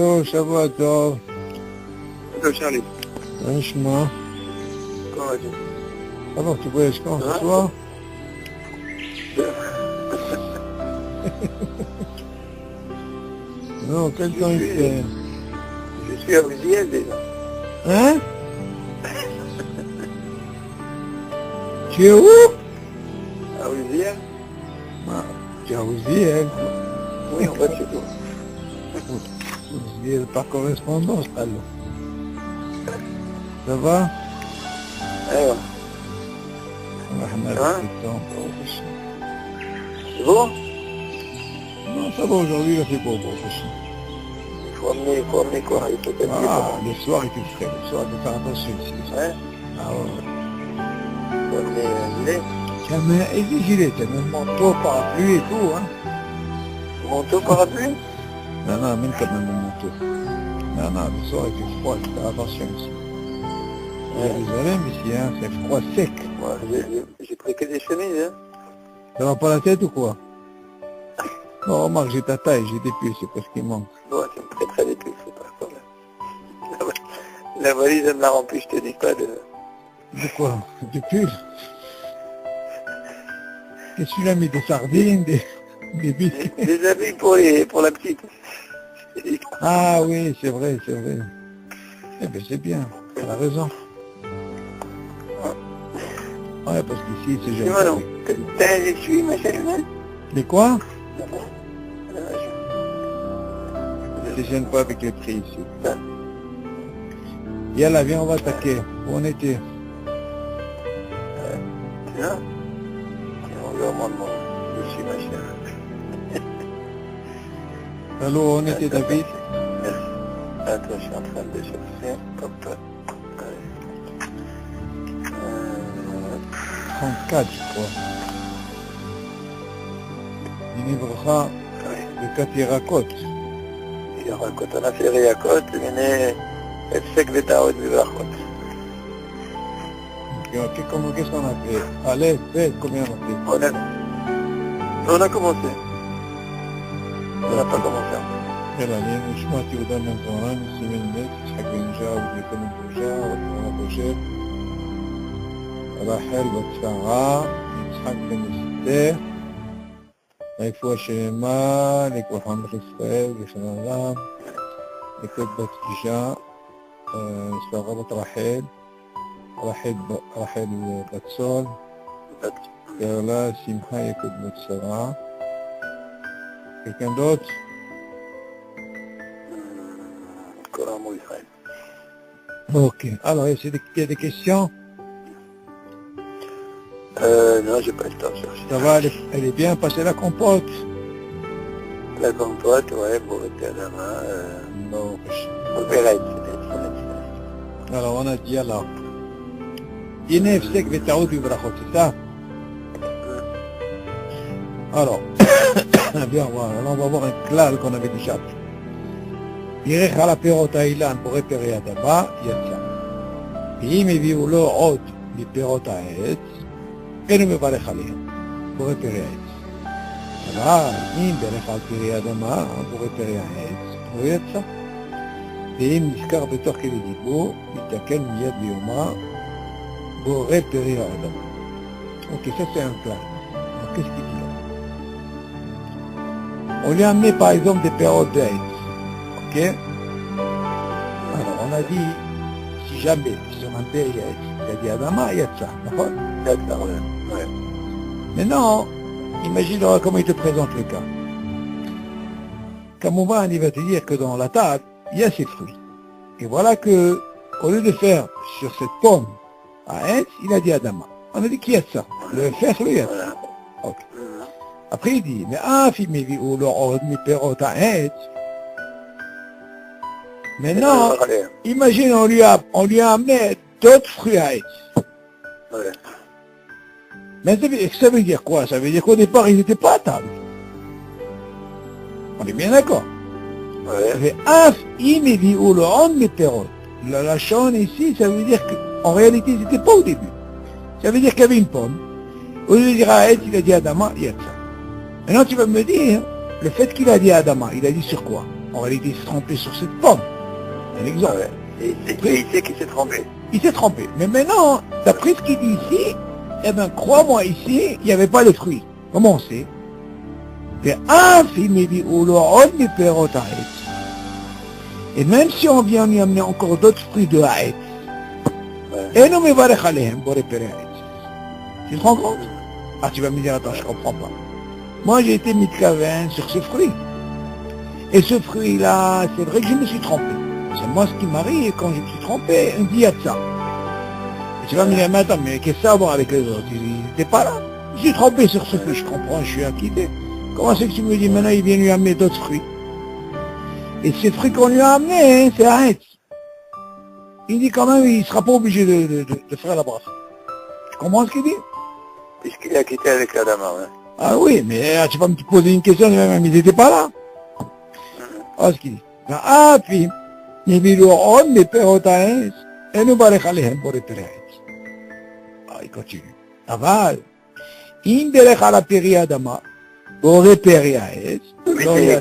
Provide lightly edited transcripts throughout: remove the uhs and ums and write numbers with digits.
Allô, Shavuot. Allô, Charlie. Franchement. Comment vas-tu? Alors, tu voyages quand ce soir? Non, quel temps il fait? Je suis à Uziel déjà. Hein? Tu es où? À Uziel? Ah, tu es à Uziel. Oui, en fait, c'est tout. Uziel par correspondance, alors. Ça va? Aïe, Ça va? c'est bon? Non, ça va aujourd'hui, il a fait beau. Il faut amener quoi? Il faut t'habiller Ah, comment? le soir, il fait frais. Le soir, il faut faire attention ici. Ouais? Ah ouais. Il faut amener un gilet. Tu as même des gilets, tu as même manteau, parapluie et tout, hein. Manteau, parapluie? Non, même quand même un manteau. Non, le soir, il fait froid, il faut faire attention ici. Jérusalem, ici, hein, c'est froid sec. Moi, j'ai pris que des chemises, hein. Ça va pas la tête ou quoi? Non, remarque, j'ai ta taille, j'ai des puces, c'est pas ce qui manque. Bon, tu me prêteras des puces, c'est pas un problème. La valise, elle me l'a remplie, je te dis pas de... De quoi? Du pull? Qu'est-ce que tu l'as mis? Des sardines, des biscuits? Des habits pour la petite. Ah oui, c'est vrai. Eh bien, c'est bien, tu as raison. Ouais, parce qu'ici, c'est Tu vois, non? T'as les essuies, ma chérie? Les quoi? Je ne gêne pas avec les prix ici. Yalla, viens, on va attaquer. Où on était? Tu vois? On lui demande mon essuie, ma chérie. Allô, on était David? Merci. Attends, je suis en train de chercher. Hop. 34, je crois. Nivracha de Katirakot. On a fait Riakot, mais Efsek Vetaot Vivachot. Qu'est-ce qu'on a fait? Allez, fais, combien on a fait? On a commencé. On n'a pas commencé. يلا لين وشمعت قدام من زمان سمين ميت يسحق بن جا ويكون بوجا ويكون بوجا راحل بتفاعا يسحق بن ستة يكفو شيما يكفو حمد إسرائيل يخنالام يكفو بتجا استغربت رحيل بتسول يلا سمحة يكفو بتسرع quelqu'un d'autre? Ok. Alors, il y a des questions? Non, j'ai pas le temps de chercher. Ça va, elle est bien passée la compote? La compote, ouais, bon, t'es à la main. Non. Alors, on a dit alors. Inef sek vetaoud vibrachot, c'est ça? Alors, bien, voilà, là, on va voir un clal qu'on avait déjà appris. בירך על הפירות האילן בורא פרי אדמה, יצא. ואם הביאו לו עוד מפירות העץ, אין הוא מברך עליהם, בורא פרי העץ. אבל אם ברך על פרי אדמה, בורא פרי העץ, לא יצא. ואם נזכר בתוך כדי דיבור, יתקן מיד ויאמר, בורא פרי האדמה. Ok, ça c'est un plan. Alors qu'est-ce qu'il dit là? On lui a amené par exemple des pérodes d'Aïd. Ok? Alors on a dit, si jamais sur un père il y a dit Adama, il y a ça. D'accord? Ouais. Maintenant, imagine comment il te présente le cas. Kamouman, il va te dire que dans la table, il y a ces fruits. Et voilà que, au lieu de faire sur cette pomme à Aïd, il a dit Adama. On a dit qu'il y a ça. Le fer, le y a ça. Ok. Après il dit, mais ou le mi-perot à Aïd. Maintenant, imagine, on lui a amené d'autres fruits à Aïd. Ouais. Mais ça veut dire quoi? Ça veut dire qu'au départ, ils n'étaient pas à table. On est bien d'accord. Ouais. ou le mi-perot. La chaîne ici, ça veut dire qu'en réalité, ils n'étaient pas au début. Ça veut dire qu'il y avait une pomme. Au lieu de dire à Aïd, il a dit Adama, il y a ça. Maintenant, tu vas me dire, le fait qu'il a dit Adama, il a dit sur quoi? En réalité, il s'est trompé sur cette pomme. Un exemple. Ouais. Et il sait qu'il s'est trompé. Il s'est trompé. Mais maintenant, d'après ce qu'il dit ici, eh bien, crois-moi, ici, il n'y avait pas de fruits. Comment on sait? Et même si on vient lui amener encore d'autres fruits de Haït, et nous me varech alehem pour repérer Haït. Tu te rends compte? Ah, tu vas me dire, attends, je comprends pas. Moi, j'ai été mitkaven sur ce fruit. Et ce fruit-là, c'est vrai que je me suis trompé. C'est moi ce qui m'arrive quand je me suis trompé, on dit ça. Et tu vas me dire, mais attends, mais qu'est-ce que ça a à voir avec les autres? Il n'était pas là. Je suis trompé sur ce fruit, je comprends, je suis acquitté. Comment c'est que tu me dis, maintenant il vient lui amener d'autres fruits? Et ces fruits qu'on lui a amenés, hein, c'est Haït. Il dit quand même, il ne sera pas obligé de faire la brasse. Tu comprends ce qu'il dit? Puisqu'il est acquitté avec la dame, ouais. Ah oui, mais tu vas me poser une question, mais ils n'étaient pas là. Ah, ce qu'il dit. Ah, puis, il dit, mais pérotaïs, et nous barrech alehem pour repérer Haït. Ah, il continue. Aval, in derech ala peri adama, pour repérer Haït. Mais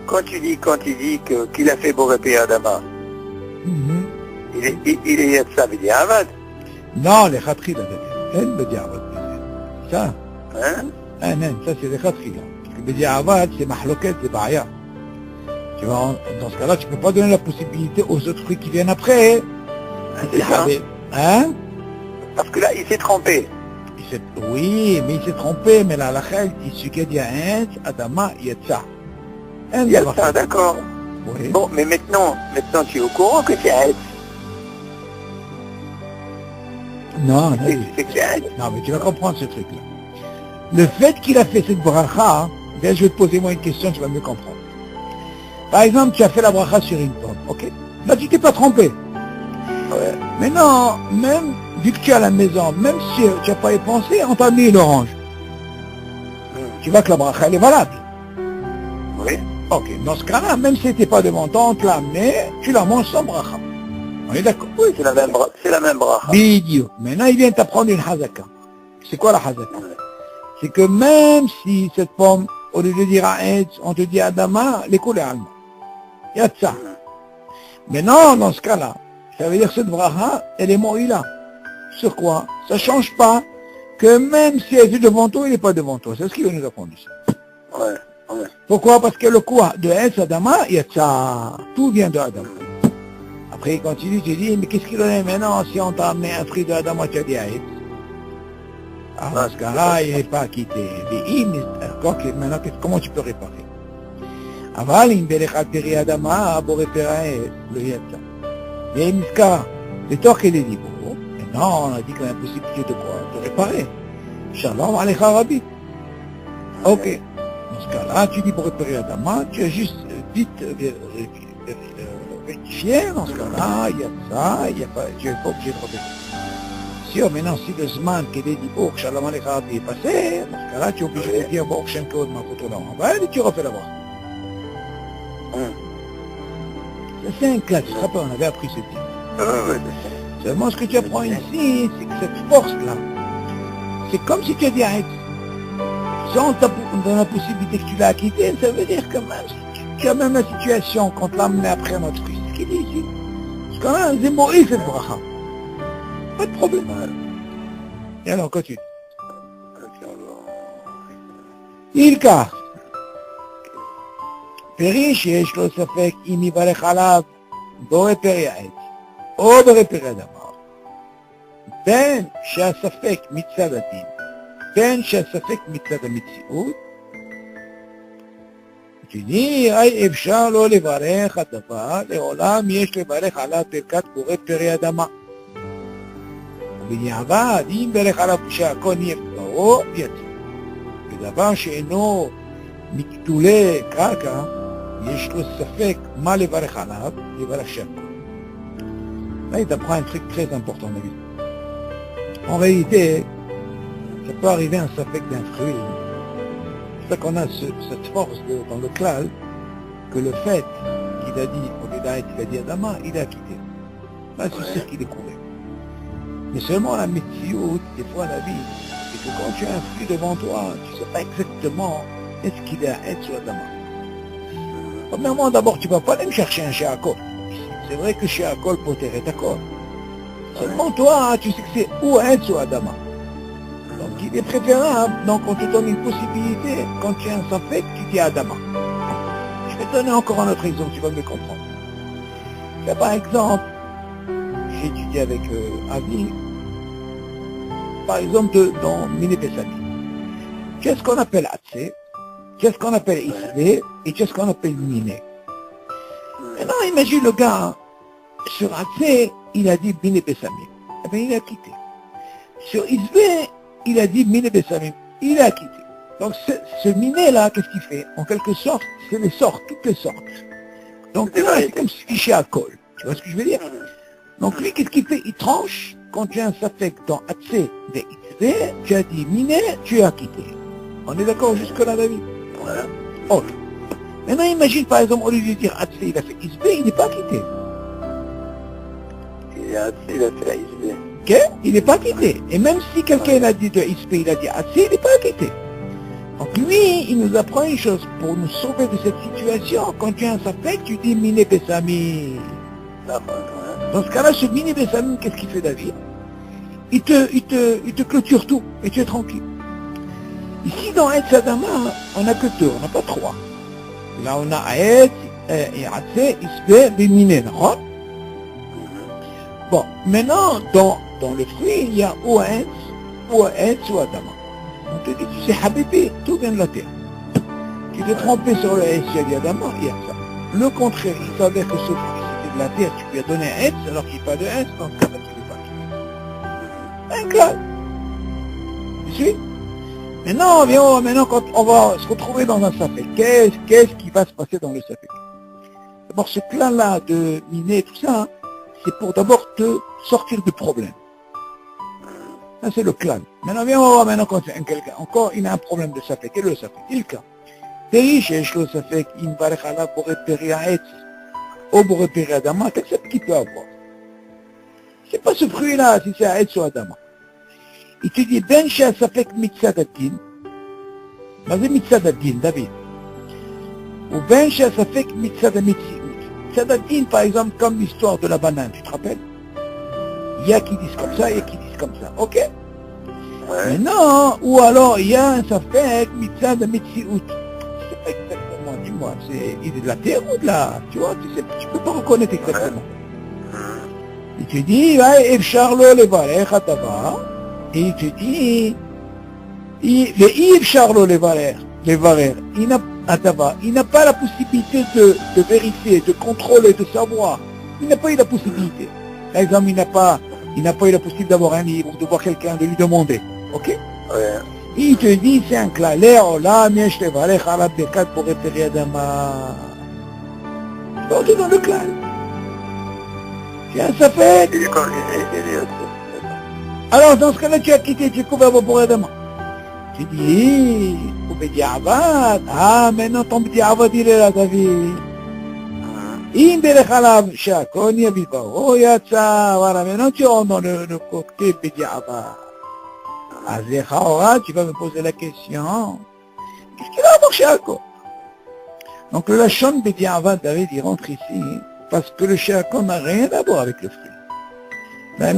quand tu dis qu'il a fait Borépé Adama, il est Yatsa B'diavad. Non, les khatkhila, elle B'diavad. Ça, Hein? non, ça c'est les khatkhila. Parce que B'diavad, c'est mahloket, c'est ba'aya. Tu vois, dans ce cas-là, tu ne peux pas donner la possibilité aux autres fruits qui viennent après. C'est ça. Hein? Parce que là, il s'est trompé. Oui, mais il s'est trompé, mais là, la khal dit ce qu'il y a un, Adama, Yatsa. Yatsa, d'accord. Oui. Bon, mais maintenant, tu es au courant que c'est Haït. Non, C'est que c'est Haït. non, mais tu vas comprendre ce truc-là. Le fait qu'il a fait cette bracha, je vais te poser moi une question, tu vas mieux comprendre. Par exemple, tu as fait la bracha sur une pomme, ok? Là, tu t'es pas trompé. Ouais. Mais non, même, vu que tu es à la maison, même si tu n'as pas y pensé, on t'a mis une orange. Tu vois que la bracha, elle est valable. Oui. Ok, dans ce cas-là, même si t'es pas devant toi, on te l'a amené, tu la manges sans bracha. On est d'accord? Oui, c'est la même bracha. Bidio. Maintenant, il vient t'apprendre une hazaka. C'est quoi la hazaka? C'est que même si cette pomme, au lieu de dire Haït, on te dit Adama, les coulées Alma. Il y a de ça. Mais non, dans ce cas-là, ça veut dire que cette bracha, elle est moïla. Sur quoi? Ça change pas que même si elle est devant toi, il n'est pas devant toi. C'est ce qu'il nous apprendre ici. Ouais. Ouais. Pourquoi? Parce que le quoi de Haït, Adama, il y a de ça. Tout vient de Adama. Après, il continue, tu dis, mais qu'est-ce qu'il en est maintenant si on t'a amené un fruit de Adama, tu as dit Haït? Ah, dans ce cas-là, il n'est pas quitté. Maintenant, comment tu peux réparer? אבל אם דרך פרי אדמה בורא פרעי לא יצא. ואם נזכר לתוך כדי דיבור, non, on a dit qu'on a la possibilité de quoi? De réparer. Shalom alecha rabbi. Ok. Dans ce cas-là, tu dis pour réparer Adama, tu as juste vite rectifié. Dans ce cas-là, il y a ça, il y a pas, tu n'es pas obligé de répéter. Si maintenant, si le Zman qui est dit pour Shalom alecha rabbi est passé, dans ce cas-là, tu es obligé de dire Baruch Shem Kod Makoto Lam. Et tu refais la bracha. C'est un cas, tu te rappelles, on avait appris ce type. Seulement ce que tu apprends ici, c'est que cette force-là, c'est comme si tu as dit Haït. Si on t'a donné la possibilité que tu l'as acquitté, ça veut dire que même si tu as même la situation qu'on te l'a amené après notre fils, ce qu'il dit ici. Parce qu'on a un zémoï cette bracha. Pas de problème. Et alors, continue. Il car. פרי שיש לו ספק אם יברך עליו בורא פרי העץ או בורא פרי אדמה, בין שהספק מצד הדין, בין שהספק מצד המציאות, שני, אפשר לא לברך הדבר, לעולם יש לברך עליו ברכת בורא פרי אדמה. ובדיעבד, אם ברך עליו שהכל נהיה פרעו, יצא. ודבר שאינו מגדולי קרקע, יש לו ספק מה לברך עליו, לברך שהכל. Là, il t'apprend un truc très important, David. En réalité, ça peut arriver un safek d'un fruit. C'est ça qu'on a cette force dans le klal, que le fait qu'il a dit, au lieu d'Aït, il a dit Adama, il a quitté. Là, c'est sûr qu'il est couru. Mais seulement la métioute, des fois la vie, c'est que quand tu as un fruit devant toi, tu ne sais pas exactement est-ce qu'il est Aït ou Adama. Premièrement, d'abord, tu ne vas pas aller me chercher un Sheakol. C'est vrai que Sheakol poter et Akol. Seulement toi, tu sais que c'est ou Etz ou Adama. Donc il est préférable, donc on te donne une possibilité, quand tu as un Safek, tu dis Adama. Je vais te donner encore un autre exemple, tu vas me comprendre. Là, par exemple, j'ai étudié avec Avi, par exemple dans Mine Pesami. Qu'est-ce qu'on appelle Atse, qu'est-ce qu'on appelle Isbe, et qu'est-ce qu'on appelle Mine. Maintenant, imagine le gars, sur Atse, il a dit Mine Pesami. Eh bien, il a quitté. Sur Isbe, il a dit Mine Pesami. Il a quitté. Donc, ce Mine-là, qu'est-ce qu'il fait? En quelque sorte, c'est les sortes, toutes les sortes. Donc là, c'est comme si il à Akol. Tu vois ce que je veux dire? Donc lui, qu'est-ce qu'il fait? Il tranche. Quand tu as un Safek dans Atse de Itzve, tu as dit Mine, tu as quitté. On est d'accord jusque-là, David? Voilà. Ok. Maintenant, imagine, par exemple, au lieu de dire Atse, il a fait Itzve, il n'est pas quitté. Il a fait la ISB. Ok? Il n'est pas quitté. Et même si quelqu'un a dit de Itzve, il a dit Atse, il n'est pas quitté. Donc lui, il nous apprend une chose, pour nous sauver de cette situation, quand tu as un Safek, tu dis Mine Besami. D'accord, ouais. Dans ce cas-là, ce Mine Besami, qu'est-ce qu'il fait David? Il te clôture tout, et tu es tranquille. Ici, dans Etz Adama, on n'a que deux, on n'a pas trois. Là, on a Etz, Atse, Isbe, Mine, d'accord? Bon, maintenant, dans le fruit, il y a ou Etz, ou Adama. On te dit, tu sais, Habibi, tout vient de la terre. Tu t'es trompé sur le S, il y a d'abord, il y a ça. Le contraire, il savait que ce fruit, c'était de la terre, tu lui as donné un S, alors qu'il n'y a pas de S, dans ce cas-là, tu l'as pas. Un clal. Tu suis? Maintenant, quand on va se retrouver dans un Safek, qu'est-ce qui va se passer dans le Safek? D'abord, ce clan-là de miner, tout ça, c'est pour d'abord te sortir du problème. Ça, c'est le clan. Maintenant, viens, on va voir maintenant quand quelqu'un, encore, il a un problème de Safek. Quel est le Safek? Il cas. Teri, שיש לו ספק אם ברך עליו בורא פרי העץ או בורא פרי האדמה, qu'est-ce qu'il peut avoir? C'est pas ce fruit-là, si c'est העץ או אדמה. Il te dit, בין שהספק מצד הדין, מה זה מצד הדין, דוד? ובין שהספק מצד המציאות. מצד הדין, par exemple, comme l'histoire de la banane, tu te rappelles? Il y a qui disent comme ça, il y a qui disent comme ça, ok? Ouais. Maintenant, ou alors il y a un safek mitzad metsiout. C'est pas exactement, dis-moi, il est de la terre ou de la, tu vois, tu peux pas reconnaître exactement. Il te dit, ouais, efchar lo levarech adava, et il te dit, efchar lo levarer, il n'a pas la possibilité de vérifier, de contrôler, de savoir. Il n'a pas eu la possibilité. Par exemple, il n'a pas eu la possibilité d'avoir un livre, de voir quelqu'un, de lui demander. Ok? Ouais. Il te dit, c'est un clalet, olam, yesh levarech ala bekat boré peri adama. On est dans le clan. Tu as un safek. Il est comme Alors, dans ce cas-là, tu as quitté, tu es couvert pour adama. Tu dis, au Bediavad, maintenant ton Bediavad, il est là, David. אם ברך עליו שהכל יביא ברו יצא, voilà, maintenant tu rentres dans le côté בדיעבד. אז לכאורה, tu vas me poser la question, qu'est-ce qu'il a à voir שהכל? Donc le lachon בדיעבד, David, il rentre ici, parce que le שהכל n'a rien à voir avec le fruit. La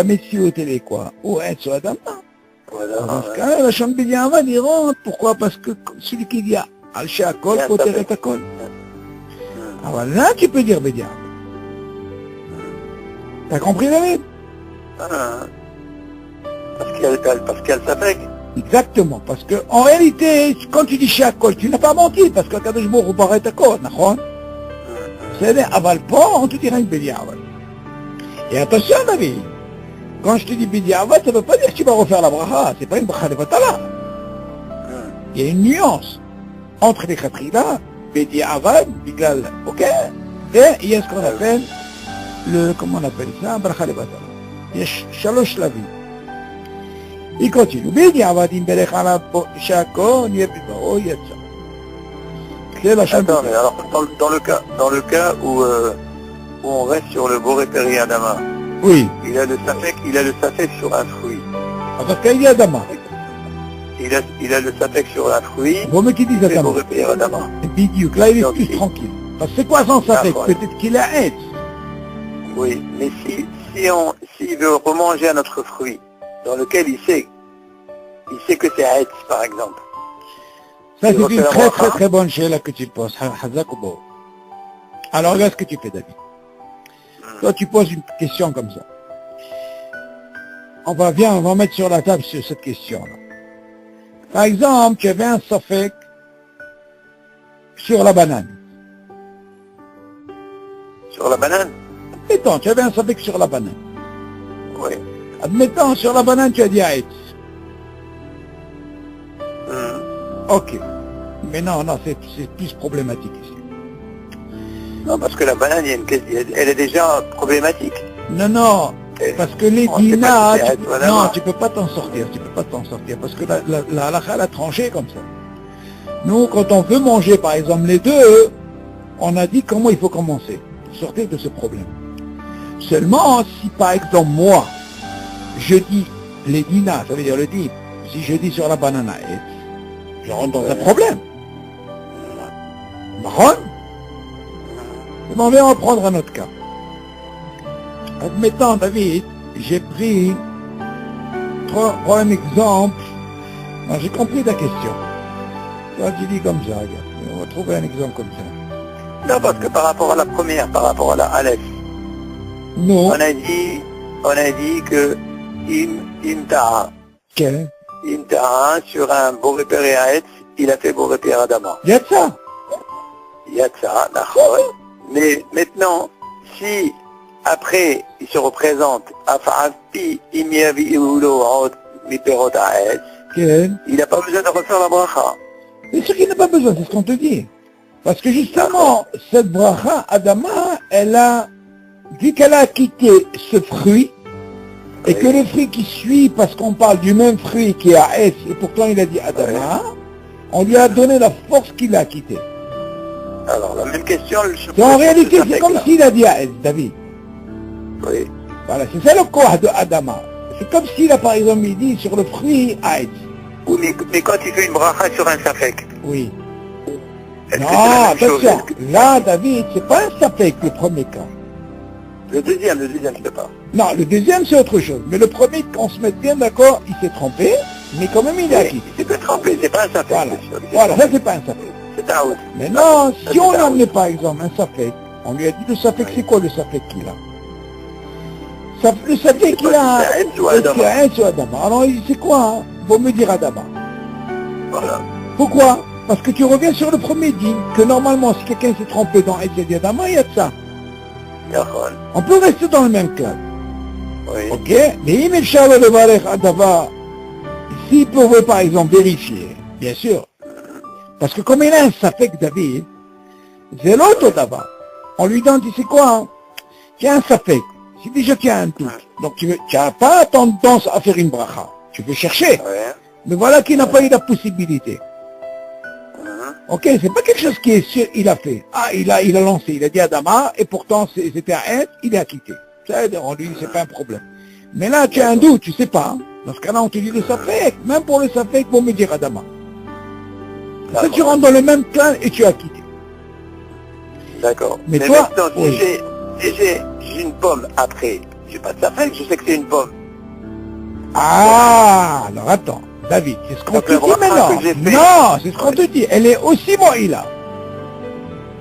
médecine, elle est quoi? Ou être soit Adam. Dans ce cas-là, le lachon בדיעבד, il rentre, pourquoi? Parce que celui qui dit al שהכל, poter et akol. Alors là, tu peux dire Bédia. T'as compris, David? Parce qu'elle s'affecte. Exactement, parce que en réalité, quand tu dis Shakol, tu n'as pas menti, parce que Kadosh Baruch Hu paraît d'accord, d'accord? C'est-à-dire, aval pas, on te dira une Bédia. Et attention, David, quand je te dis Bédia, ça ne veut pas dire que tu vas refaire la bracha, c'est pas une bracha de Vatala. Il y a une nuance entre les khatri-là, Bediavad, Bigal, ok? Et il y a ce qu'on appelle comment on appelle ça? Bracha de Batala. Il y a Shalosh Slavim. Il continue. Bediavad, im Berech ala Shakon, Yebibaro, Yetza. C'est la chanson. Attends, mais alors, dans le cas où on reste sur le Boré Peri Adama, Oui. il a le safek sur un fruit. Parce qu'il y a Adama. Il a le safek sur un fruit. Vous me qui dites c'est Adama? Boré Peri Adama. Bidiouk, là il est Donc, plus tranquille. Parce que c'est quoi son safek? D'accord. Peut-être qu'il a Etz. Oui, mais s'il veut remanger un autre fruit, dans lequel il sait que c'est Aetz, par exemple. Ça, Il c'est refait une la très bracha. très très bonne chose que tu poses. Hazak ou Bo. Alors, regarde ce que tu fais, David. Toi, tu poses une question comme ça. On va mettre sur la table cette question-là. Par exemple, tu avais un safek sur la banane. Sur la banane? Admettons, tu avais un safek sur la banane. Oui. Admettons, sur la banane, tu as dit Aetz. Ok. Mais non, c'est plus problématique ici. Non, parce que la banane, elle est déjà problématique. Non, parce que les On sait dinas, pas si c'est Aetz ou Adama. non, tu peux pas t'en sortir, parce que la halakha l'a tranché comme ça. Nous, quand on veut manger, par exemple, les deux, on a dit comment il faut commencer, sortir de ce problème. Seulement, si par exemple, moi, je dis les dinas, ça veut dire le dit, si je dis sur la banane Aetz, je rentre dans un problème. Marron. Mais on va reprendre un autre cas. Admettons, David, j'ai pris, prends un exemple. Non, j'ai compris ta question. Toi, tu dis comme ça, regarde. On va trouver un exemple comme ça. Non, parce que par rapport à la première, par rapport à la Aleph, Non. on a dit que Imtaha, sur un Boré Péré Aetz, il a fait Boré Péré Adama. Il y a de ça. Yatsa, d'accord. Mais maintenant, si après il se représente Afafi Imiavi Iulo Od Miperot Aetz, Quel? il n'a pas besoin de refaire la bracha. C'est sûr qu'il n'a pas besoin, c'est ce qu'on te dit. Parce que justement, cette bracha, Adama, elle a, vu qu'elle a quitté ce fruit, et que le fruit qui suit, parce qu'on parle du même fruit qui est à S, et pourtant il a dit Adama, on lui a donné la force qu'il a quitté. Alors, la même question, Et en réalité, c'est comme s'il a dit à S, David. Oui. Voilà, c'est ça le quoi de Adama. C'est comme s'il a, par exemple, il dit sur le fruit à S. Oui, mais quand il fait une bracha sur un safek, Oui. est-ce que Non, c'est la même chose? attention. Là, David, c'est pas un safek, le premier cas. Le deuxième, je sais pas. Non, le deuxième, c'est autre chose. Mais le premier, qu'on se mette bien d'accord, il s'est trompé, mais quand même, il est acquis. Il peut tromper, c'est pas un safek. Voilà. c'est sûr. Voilà, ça, c'est pas un safek. C'est un out. Mais non, Ça, si on c'est un amenait, par exemple, un safek, on lui a dit, le safek, c'est quoi le safek qu'il a? Le safek qu'il a, C'est Aetz ou Adama. c'est Aetz ou Adama. Alors, c'est quoi, hein? Faut me dire Adama. Voilà. Pourquoi? Parce que tu reviens sur le premier dit, que normalement, si quelqu'un s'est trompé dans Aetz et Adama, il y a de ça. D'accord. On peut rester dans le même cas. Oui. Ok? Mais il Shalom le Barech Adava, s'il pouvait par exemple vérifier, bien sûr, parce que comme il a un safek David, c'est l'autre d'abord. On lui donne, tu sais quoi, hein? Tu as un safek, si déjà tu as un doute, donc tu n'as pas tendance à faire une bracha, tu peux chercher, Ouais. mais voilà qu'il n'a pas eu la possibilité. Ok, c'est pas quelque chose qui est sûr, il a fait. Ah, il a lancé, il a dit Adama, et pourtant c'était un être, il est acquitté. Ça, on lui, c'est pas un problème. Mais là, tu as un doute, tu sais pas. Hein. Dans ce cas-là, on te dit le safek. Même pour le safek, pour me dire Adama. Ça, tu rentres dans le même clan et tu as quitté. D'accord. Mais toi, maintenant, oui. si j'ai une pomme après, j'ai pas de safek, je sais que c'est une pomme. Ah, alors attends, David, c'est ce qu'on Donc, te le dit bracha maintenant. que j'ai fait. Non, c'est ce qu'on te dit. Elle est aussi moïla.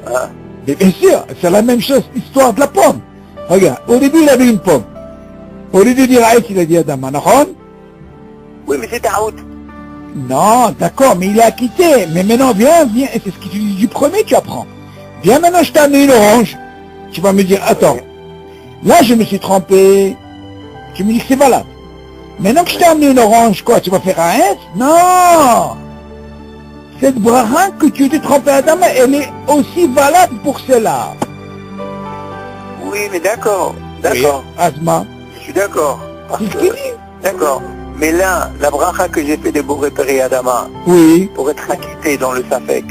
Hein? Mais bien sûr, c'est la même chose, l'histoire de la pomme. Regarde, au début, il avait une pomme. Au lieu de dire Aït, il a dit Adama, Nahon. Oui, mais c'est un out. Non, d'accord, mais il est acquitté. Mais maintenant, viens, et c'est ce que tu dis du premier, tu apprends. Viens maintenant, je t'ai amené une orange. Tu vas me dire, attends, là, je me suis trompé. Tu me dis que c'est valable. Maintenant que je t'ai amené une orange, quoi, tu vas faire un S? Non! Cette bracha que tu t'es trompé à Adama, elle est aussi valable pour cela. Oui, mais d'accord. D'accord. Oui, Asma. Je suis d'accord. Parce C'est ce que- qu'il dit. D'accord. Mais là, la bracha que j'ai fait de Boré Péré Adama, Oui. pour être acquitté dans le Safek.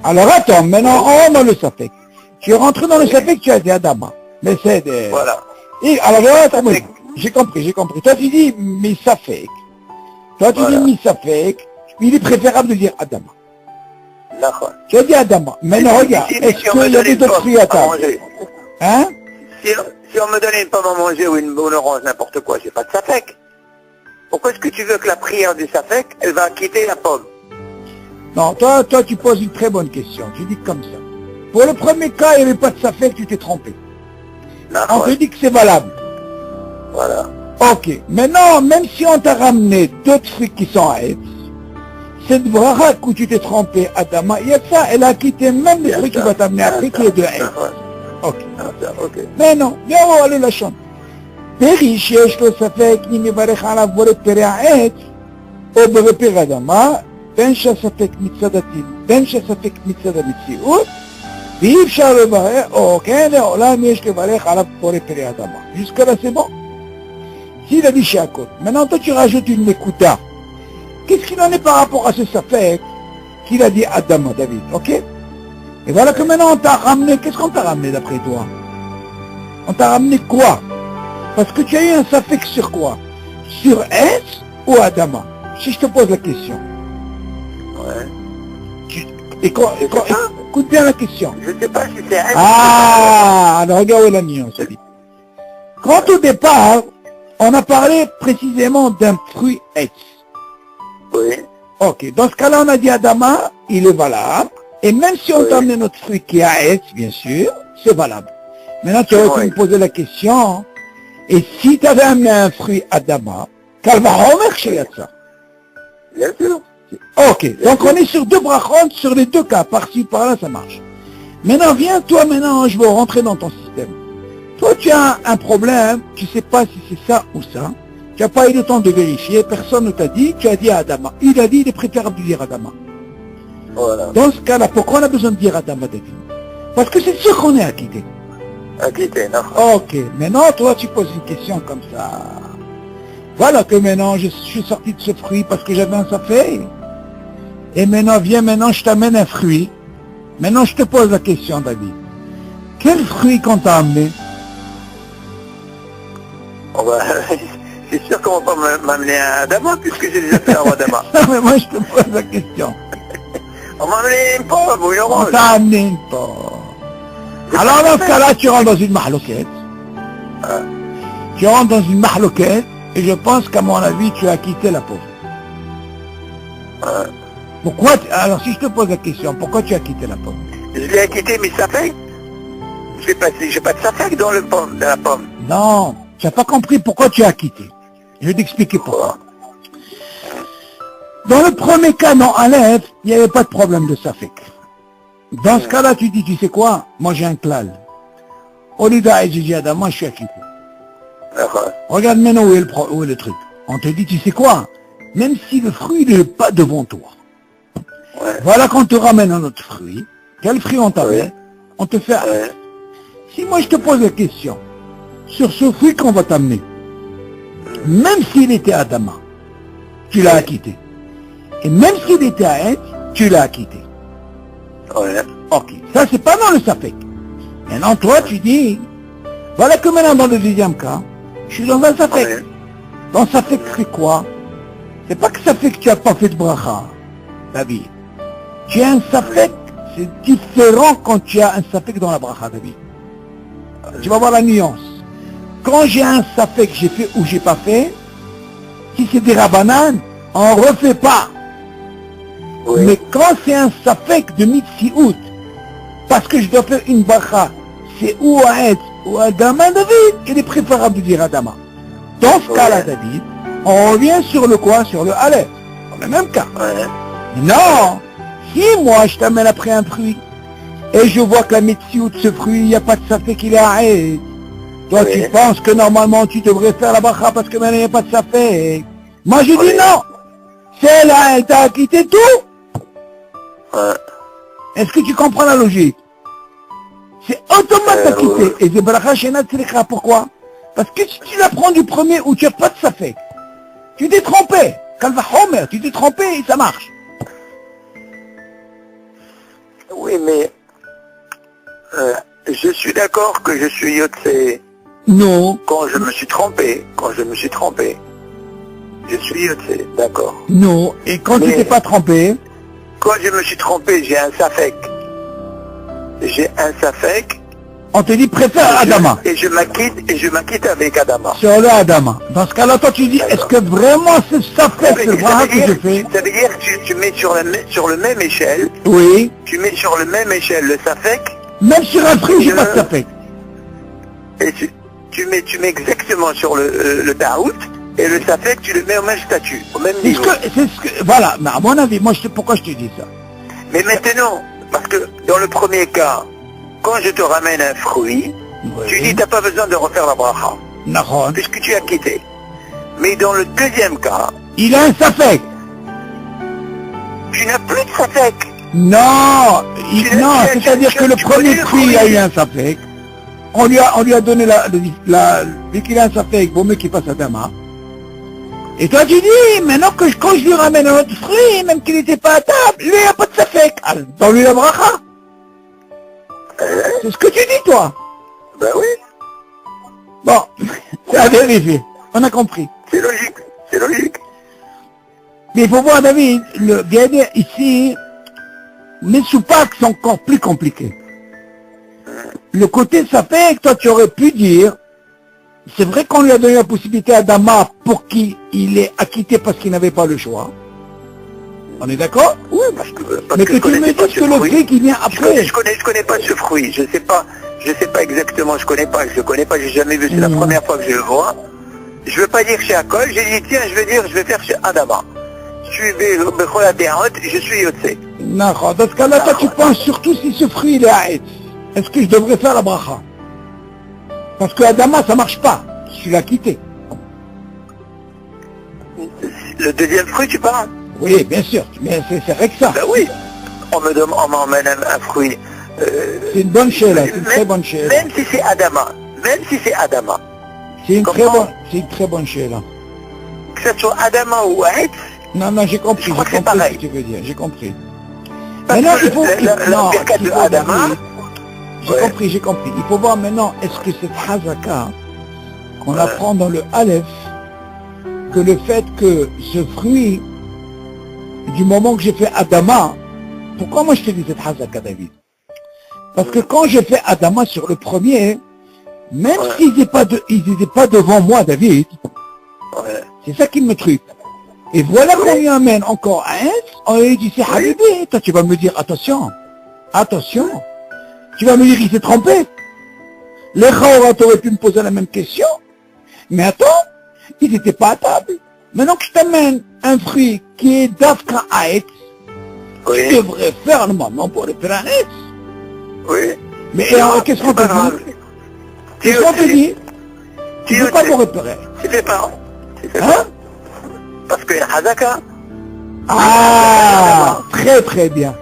Alors attends, maintenant, on rentre dans le Safek. Tu es rentré dans le Safek, tu as dit Adama. Mais c'est des... Voilà. Et alors là, attends, Safek. j'ai compris. Toi, tu dis Misafek. Toi, tu Voilà. dis Misafek. Il est préférable de dire Adama. D'accord. Tu as dit Adama. Maintenant, regarde, est-ce qu'il y a des autres fruits à table? Hein? Si on me donne une pomme à manger ou une orange, n'importe quoi, j'ai pas de safek. Pourquoi est-ce que tu veux que la prière du safek, elle va quitter la pomme? Non, toi, tu poses une très bonne question. Tu dis comme ça. Pour le premier cas, il n'y avait pas de safek, tu t'es trompé. On te dit que c'est valable. Voilà. Ok. Maintenant, même si on t'a ramené d'autres fruits qui sont à Etz, cette bracha où tu t'es trompé, Adama, il y a ça, elle a quitté même les fruits qui va t'amener après, qui est de Etz. Ok. Mais non, viens, on va aller la chambre. פרי שיש לו ספק אם יברך עליו בורא פרא העץ או בורא פרא אדמה, בין שהספק מצד הדין, בין שהספק מצד המציאות, ואי אפשר לברך, או כן, לעולם יש לברך עליו בורא פרא אדמה. Jusque-là, c'est bon. S'il a dit שהכל. Maintenant, toi, tu rajoutes une nekuda. Qu'est-ce qu'il en est par rapport à ce safek qu'il a dit Adama, David, ok? Et voilà que maintenant, on t'a ramené, qu'est-ce qu'on t'a ramené d'après toi? On t'a ramené quoi? Parce que tu as eu un safek sur quoi? Sur Etz ou Adama? Si je te pose la question. Ouais. Écoute bien la question. Je ne sais pas si c'est Etz. Ah, alors regarde la nuance. Quand au départ, on a parlé précisément d'un fruit Etz. Oui. Ok, dans ce cas-là, on a dit Adama, il est valable. Et même si on t'a amené notre fruit qui est à Etz, bien sûr, c'est valable. Maintenant, tu aurais pu me poser la question. Et si tu avais amené un fruit Adama, qu'elle va remercier ça. Bien sûr. Ok, donc on est sur deux brachot, sur les deux cas, par-ci, par-là, ça marche. Maintenant, viens, toi, maintenant, je veux rentrer dans ton système. Toi, tu as un problème, tu sais pas si c'est ça ou ça. Tu n'as pas eu le temps de vérifier, personne ne t'a dit, tu as dit Adama. Il a dit, il est préférable de dire Adama. Voilà. Dans ce cas-là, pourquoi on a besoin de dire Adama, David? Parce que c'est sûr qu'on est acquitté. Acquitté, non. Ok, maintenant, toi, tu poses une question comme ça. Voilà que maintenant, je suis sorti de ce fruit parce que j'avais un safek. Et maintenant, viens, maintenant, je t'amène un fruit. Maintenant, je te pose la question, David. Quel fruit qu'on t'a amené? On va... C'est sûr qu'on va pas m'amener un Adama puisque j'ai déjà fait un Adama. Non, mais moi, je te pose la question. On m'a amené une pomme ou une On orange. t'a amené une pomme. Alors, dans ce cas-là, tu rentres dans une mahloquette. Tu rentres dans une mahloquette, et je pense qu'à mon avis, tu as quitté la pomme. Pourquoi alors, si je te pose la question, pourquoi tu as quitté la pomme? Je l'ai acquitté, mais ça fait... J'ai pas de safek dans dans la pomme. Non, tu n'as pas compris pourquoi tu as quitté. Je vais t'expliquer pourquoi. Dans le premier cas, non, à l'aide, il n'y avait pas de problème de safek. Dans ce cas-là, tu dis, tu sais quoi? Moi, j'ai un klal. Au lieu d'Aïdji Adam, moi, je suis acquitté. Regarde maintenant où est le truc. On te dit, tu sais quoi? Même si le fruit n'est pas devant toi. Voilà qu'on te ramène un autre fruit. Quel fruit on t'amène? On te fait... Si moi, je te pose la question sur ce fruit qu'on va t'amener, même s'il était à Adama, tu l'as acquitté. Et même s'il était à Etz, tu l'as acquitté. Ok, ça c'est pas dans le safek. Maintenant toi tu dis, voilà que maintenant dans le deuxième cas, je suis dans un safek. Dans le safek c'est quoi? C'est pas que ça fait que tu n'as pas fait de bracha, David. Tu as un safek, c'est différent quand tu as un safek dans la bracha, David. Tu vas voir la nuance. Quand j'ai un safek, j'ai fait ou j'ai pas fait, si c'est des rabanan, on refait pas. Mais quand c'est un safek de mitsiout, parce que je dois faire une bracha, c'est ou à Etz ou à Adama, David, il est préférable de dire Adama. Dans ce cas-là, David, on revient sur le quoi? Sur le Aleph. Dans le même cas. Non, si moi je t'amène après un fruit, et je vois que la mitsiout de ce fruit, il n'y a pas de safek, il est à Etz. Toi tu penses que normalement tu devrais faire la bracha parce que maintenant il n'y a pas de safek. Moi je dis non. Celle-là, elle t'a acquitté tout. Est-ce que tu comprends la logique? C'est automatique acquitté. Et c'est bracha shena tzricha. Pourquoi? Parce que si tu la prends du premier où tu n'as pas de safek, tu t'es trompé. Kalva Homer, tu t'es trompé et ça marche. Oui, mais je suis d'accord que je suis Yotse. Non. Quand je me suis trompé, je suis Yotse, d'accord. Non. Et quand tu t'es pas trompé? quand je me suis trompé, j'ai un safek. J'ai un safek. On te dit préfère Adama. Et je m'acquitte avec Adama. Sur le Adama. Dans ce cas-là, toi tu dis, est-ce que vraiment c'est ça fait que je fais? Ça veut dire que tu mets sur le même échelle. Oui. Tu mets sur le même échelle le safek. Même sur un fruit, j'ai pas de safek. Et tu mets exactement sur le Daout. Et le safek, tu le mets au même statut, au même niveau. Voilà, mais à mon avis, moi, pourquoi je te dis ça? Mais maintenant, parce que dans le premier cas, quand je te ramène un fruit, oui. Tu dis, t'as pas besoin de refaire la bracha. Non. Puisque tu as quitté. Mais dans le deuxième cas... Il a un safek. Tu n'as plus de safek. Non, non, c'est-à-dire que le premier fruit a eu un safek. On lui a donné vu qu'il a un safek, vaut mieux qu'il passe à Dama. Et toi tu dis, maintenant que quand je lui ramène un autre fruit, même qu'il n'était pas à table, lui il n'a pas de safek. Alors, donne-lui la bracha. C'est ce que tu dis toi. Ben oui. Bon, c'est à vérifier. On a compris. C'est logique, c'est logique. Mais il faut voir David, le Gaïder ici, mes soupapes sont encore plus compliqués. Le côté safek, toi tu aurais pu dire, c'est vrai qu'on lui a donné la possibilité à Dama pour qu'il est acquitté parce qu'il n'avait pas le choix. On est d'accord? Oui, parce mais que tu me dises que le fruit qui vient après... Je connais pas ce fruit, je sais pas exactement, je connais pas, j'ai jamais vu, c'est la première fois que je le vois. Je veux pas dire chez Akol, j'ai dit tiens, je vais faire chez Adama. Je suis Yotse. Non, dans ce cas-là, toi tu penses surtout si ce fruit il est à Etz. Est-ce que je devrais faire la bracha? Parce que Adama, ça marche pas. Je l'ai quitté. Le deuxième fruit, tu parles? Oui, bien sûr. Mais c'est vrai que ça. Ben oui. On m'emmène un fruit. C'est une bonne chez là, c'est une très bonne chez là. Même si c'est Adama. C'est une très bonne chez là. Que ce soit Adama ou Aït. Non, j'ai compris. Je crois que c'est pareil. Ce que tu veux dire, j'ai compris. Maintenant, il faut... J'ai compris. Il faut voir maintenant, est-ce que cette Hazaka qu'on apprend dans le Aleph, que le fait que ce fruit, du moment que j'ai fait Adama, pourquoi moi je te dis cette Hazaka, David? Parce que quand j'ai fait Adama sur le premier, même s'ils n'étaient pas devant moi, David, c'est ça qui me truc. Et voilà qu'on lui amène encore un, on lui dit c'est Habibi, toi tu vas me dire attention, tu vas me dire qu'il s'est trompé. Les Khaourat auraient pu me poser la même question, mais attends, ils n'étaient pas à table. Maintenant que je t'amène un fruit qui est d'Afka Aetz, tu devrais faire normalement pour le faire Aetz. Oui. Mais qu'est-ce qu'on te dit? Qu'est-ce qu'on te dit? Tu ne peux pas pour repérer. Tu fais pas. Hein? Parce que Hazaka. Ah, très bien.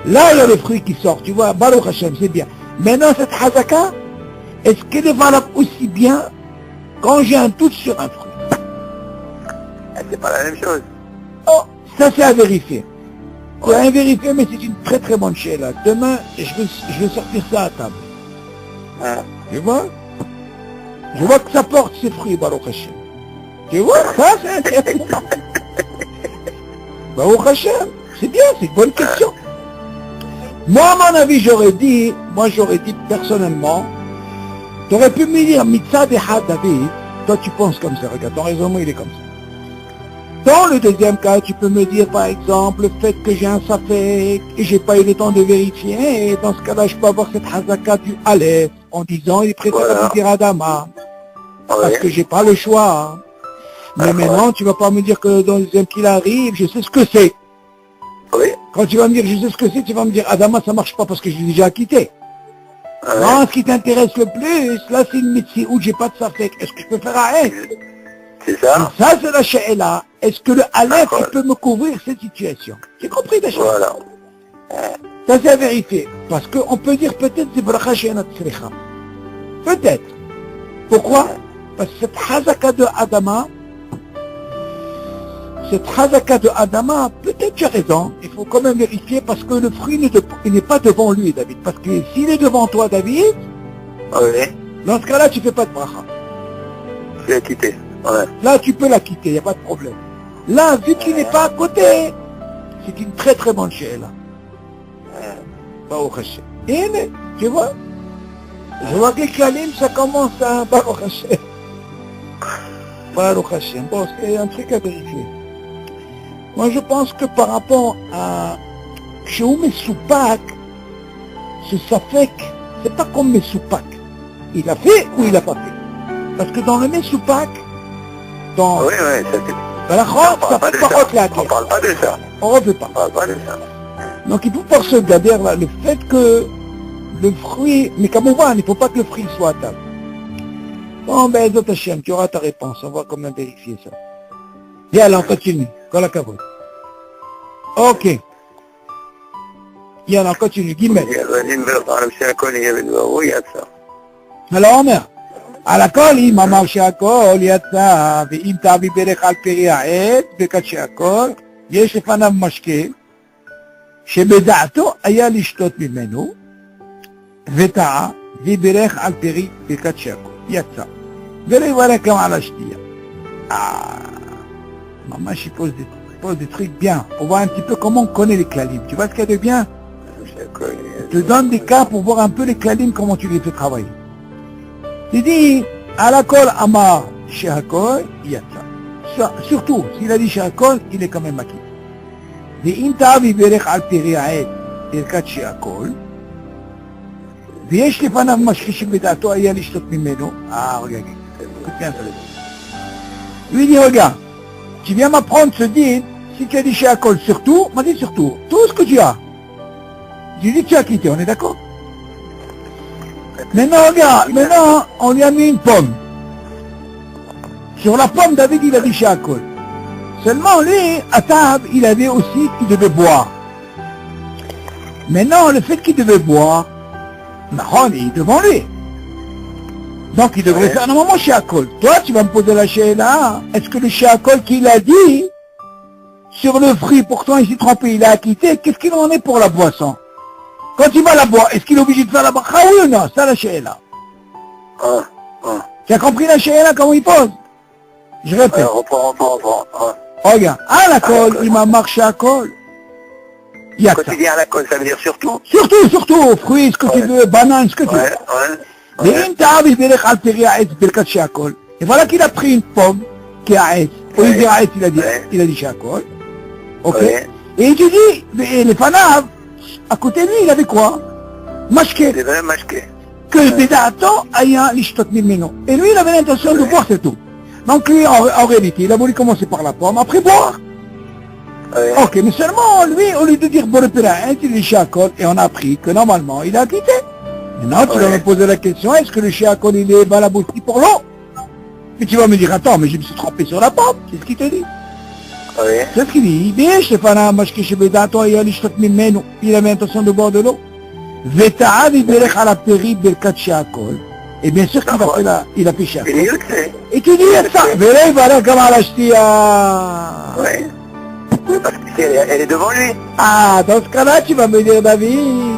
Là, il y a les fruits qui sortent, tu vois, Baruch Hashem, c'est bien. Maintenant, cette Hazaka, est-ce qu'elle est valable aussi bien quand j'ai un doute sur un fruit? C'est pas la même chose. Oh, ça c'est à vérifier. C'est à vérifier, mais c'est une très bonne chez là. Demain, je vais sortir ça à table. Tu vois? Je vois que ça porte ses fruits, Baruch Hashem. Tu vois, ça c'est intéressant. Baruch Hashem, c'est bien, c'est une bonne question. Moi, à mon avis, j'aurais dit personnellement, tu aurais pu me dire, Mitzad Ehad David, toi tu penses comme ça, regarde, ton raisonnement il est comme ça. Dans le deuxième cas, tu peux me dire, par exemple, le fait que j'ai un safek et j'ai pas eu le temps de vérifier, et dans ce cas-là, je peux avoir cette hazaka du Aleph, en disant, il préfère à dire Adama, parce que j'ai pas le choix. Mais maintenant, tu vas pas me dire que dans le deuxième qu'il arrive, je sais ce que c'est. Quand tu vas me dire, je sais ce que c'est, tu vas me dire, Adama, ça marche pas parce que je l'ai déjà quitté. Non, ce qui t'intéresse le plus, là, c'est une médecine où j'ai pas de safek. Est-ce que je peux faire un S? C'est ça. Et ça, c'est la She'ela. Est-ce que le Aleph, il peut me couvrir cette situation? J'ai compris déjà. Voilà. Ça, c'est à vérifier. Parce qu'on peut dire peut-être c'est bracha she'ena tzricha. Peut-être. Pourquoi? Parce que cette hazaka de Adama, peut-être tu as raison. Il faut quand même vérifier parce que le fruit n'est pas devant lui, David. Parce que s'il est devant toi, David, dans ce cas-là, tu fais pas de bracha. Tu l'as quitté. Là, tu peux la quitter, il n'y a pas de problème. Là, vu qu'il n'est pas à côté, C'est une très très bonne she'ela. Baruch Hashem. Et tu vois, je vois que les klalim, ça commence à Baruch Hashem. Baruch Hashem. Bon, c'est un truc à vérifier. Moi, je pense que par rapport à Sheou Mesoupak, ce Safek, c'est pas comme Mesoupak. Il a fait ou il a pas fait. Parce que dans le Mesoupak, dans... Oui, oui, ça c'est... ça fait pas la on parle pas de ça. On refait pas. On parle pas de ça. Donc il faut pas se garder là, le fait que le fruit, mais comme on voit, il ne faut pas que le fruit soit à table. Bon, ben, Zot Hashem, tu auras ta réponse, on va quand même vérifier ça. Et alors, on continue, Kol HaKavod. Ok. יאללה, continue, ג' alors אומר, על הכל אם אמר שהכל יצא, ואם תביא ברך על פרי העץ בקדשי הכל, יש לפניו משקה, שבדעתו היה לשתות ממנו, וטעה, וברך על פרי בקדשי הכל, יצא, ולא יברך גם על השתייה. ממש pose des trucs bien, pour voir un petit peu comment on connaît les klalim. Tu vois ce qu'il y a de bien? Je te donne des cas pour voir un peu les klalim, comment tu les fais travailler. Tu dis, à la kol amar shehakol, yatsa. Surtout, s'il a dit shehakol, il est quand même acquis. ואם תאבי ברך על פרי העץ ברכת שהכל, ויש לפניו משקה שבדעתו היה לשתות ממנו, regarde, écoute bien ça. Lui dit, regarde, tu viens m'apprendre ce din, si tu as dit Sheakol surtout, m'a dit surtout, tout ce que tu as. J'ai dit tu as quitté, on est d'accord? Maintenant regarde, maintenant on lui a mis une pomme. Sur la pomme, David il a dit Sheakol. Seulement lui, à table, il avait aussi qu'il devait boire. Maintenant, le fait qu'il devait boire, il est devant lui. Donc il devrait faire normalement Sheakol. Toi, tu vas me poser la she'ela. Est-ce que le Sheakol qu'il a dit sur le fruit, pourtant il s'est trompé, il a acquitté, qu'est-ce qu'il en est pour la boisson? Quand il va la boire, est-ce qu'il est obligé de faire la bracha, oui ou non? Ça la she'ela. Tu as compris la she'ela, comment il pose? Je répète. Regarde, à la colle, il m'a marché à colle. Quand tu dis à la colle, ça veut dire surtout? Surtout, fruits, ce que tu veux, bananes, ce que tu veux. Et voilà qu'il a pris une pomme qui est à Aït. Au lieu de dire Aït, il a dit Shakol. Ok. Et il te dit, les fanav, à côté de lui, il avait quoi? Mashke. Que Bedato aya lishtot mimeno. Et lui, il avait l'intention de boire, c'est tout. Donc lui, en réalité, il a voulu commencer par la pomme, après boire. Ok, mais seulement lui, au lieu de dire Borepera, il dit Shakol, et on a appris que normalement, il a quitté. Maintenant, tu vas me poser la question, est-ce que le Sheakol, il est valable aussi pour l'eau? Mais tu vas me dire, attends, mais je me suis trompé sur la pomme, c'est ce qu'il te dit. C'est ce qu'il dit. Il avait l'intention de boire de l'eau. Et bien sûr qu'il a fait il a fait Sheakol. Et tu dis, ça, Oui, parce qu'elle est devant lui. Dans ce cas-là, tu vas me dire, David,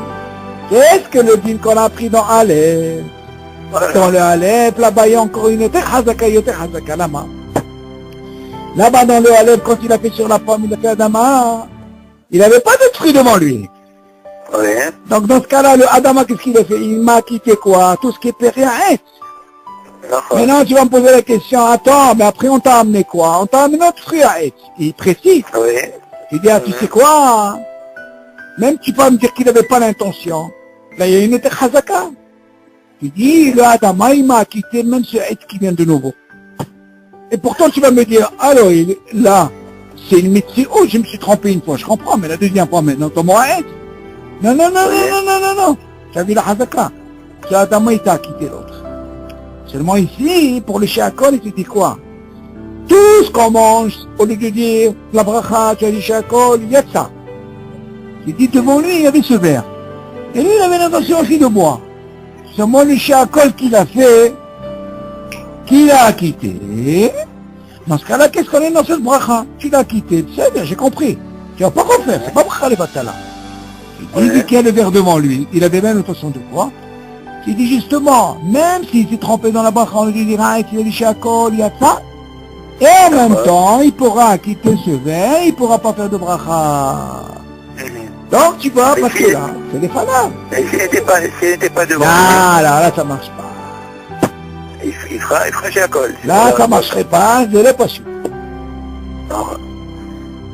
qu'est-ce que le din qu'on a pris dans Aleph? Dans le Aleph, là-bas, il y a encore une yoter hazaka, là-bas. Là-bas, dans le Aleph, quand il a fait sur la pomme, il a fait Adama, il n'avait pas de fruit devant lui. Donc, dans ce cas-là, le Adama, qu'est-ce qu'il a fait? Il m'a quitté quoi? Tout ce qui est péréaet. Maintenant, tu vas me poser la question, attends, mais après, on t'a amené quoi? On t'a amené notre fruit à Aït. Il précise. Tu dis, tu sais quoi? Même tu peux me dire qu'il n'avait pas l'intention. Là, il y a une autre chazaka. Tu dis, le Adama, il m'a quitté même ce Aït qui vient de nouveau. Et pourtant, tu vas me dire, alors, là, c'est une médecine. Oh, je me suis trompé une fois, je comprends, mais la deuxième fois, maintenant, ton mot Aït. Non. Tu as vu la chazaka. Ce Adama, il t'a quitté l'autre. Seulement ici, pour le Sheakol, il te dit quoi? Tout ce qu'on mange, au lieu de dire la bracha, tu as dit Sheakol, il y a ça. Il dit devant lui, il y avait ce verre. Et lui, il avait l'intention aussi de boire. Seulement le Sheakol qu'il a fait, qu'il a quitté. Dans ce cas-là, qu'est-ce qu'on est dans cette bracha? Tu l'as quitté, c'est bien, j'ai compris. Tu vas pas refaire, c'est pas bracha les batala. Il dit qu'il y a le verre devant lui, il avait même l'intention de boire. Il dit justement, même s'il s'est trompé dans la bracha, on lui dira, il a dit Sheakol, il y a ça. Et en même temps, il pourra quitter ce verre, il pourra pas faire de bracha. Donc tu vois, parce que là, c'est des fanats. Et s'il n'était pas devant Là, ça marche pas. il fera chez Akol. Là, ça marcherait pas, je l'ai pas su. Non.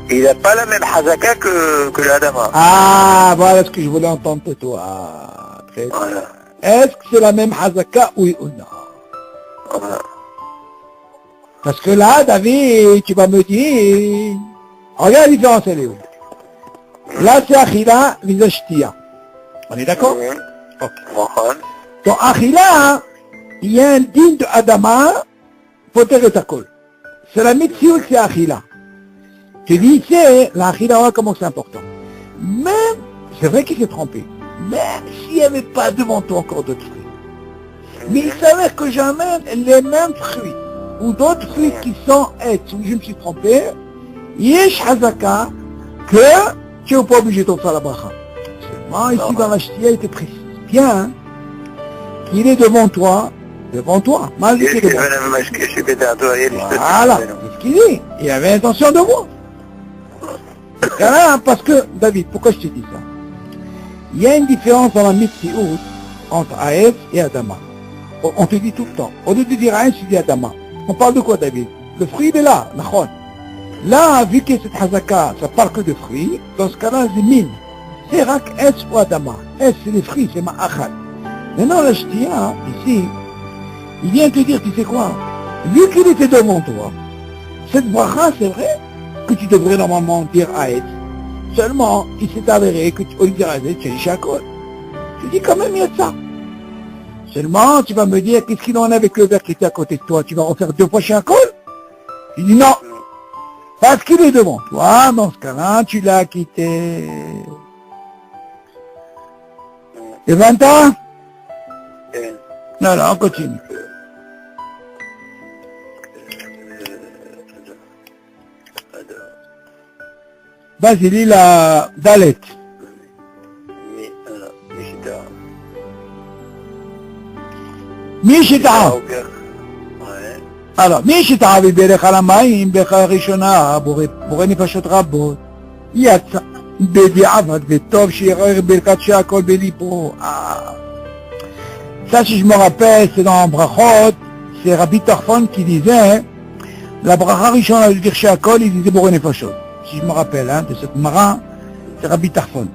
Il n'a pas la même hazaka que l'Adama. Ah, voilà ce que je voulais entendre de toi. Très bien. Voilà. Est-ce que c'est la même hazaka, oui ou non? Voilà. Parce que là, David, tu vas me dire, regarde la différence, elle est où? Là, c'est Achila vis Shtia. On est d'accord? Ok. Dans Achila, il y a un digne de Adama, poter et Akol. C'est la mitzvah, c'est Achila. Tu dis, c'est la Achila, voilà comment c'est important. Même, c'est vrai qu'il s'est trompé, même s'il n'y avait pas devant toi encore d'autres fruits. Mais il s'avère que j'amène les mêmes fruits, ou d'autres fruits qui sont hêtres, où je me suis trompé, yesh hazaka, que tu n'es pas obligé de faire la bracha. Seulement, ici dans la Shtia, il te précise bien, hein, qu'il est devant toi, malgré que devant toi. Voilà, c'est ce qu'il dit. Il avait intention de voir. Parce que, David, pourquoi je te dis ça? Il y a une différence dans la mitzvah entre Aetz et Adama. On te dit tout le temps. Au lieu de dire Aetz, tu dis Adama. On parle de quoi, David? Le fruit, il est là, Nachon. Là, vu que cette hazaka, ça parle que de fruits, dans ce cas-là, c'est mine. C'est rak Aetz ou Adama. Aetz, c'est les fruits, c'est ma'achal. Maintenant, la Shtia, ici, il vient te dire, tu sais quoi? Vu qu'il était devant toi, cette bracha, c'est vrai que tu devrais normalement dire Aetz. Seulement, il s'est avéré que au lieu de dire Aetz, tu as dit Shakol. Tu dis quand même, il y a de ça. Seulement, tu vas me dire, qu'est-ce qu'il en a avec le verre qui était à côté de toi? Tu vas refaire 2 fois Shakol? Il dit non. Parce qu'il est devant toi, dans ce cas-là, tu l'as quitté. Et 20 ans? Non, on continue. Vas-y, lis la Dalet. מי שטעה, מי שטעה בדרך על המים, בכה ראשונה, בורא נפשות רבות, יצא בדיעבד, וטוב שיראה ברכת שהכל בליבו. Ça, si je me rappelle, c'est dans Brachot, c'est Rabbi Tarfon qui disait, la bracha rishona de dire Sheakol, il disait Boré Nefashot. Si je me rappelle, hein, de cette mara, c'est Rabbi Tarfon,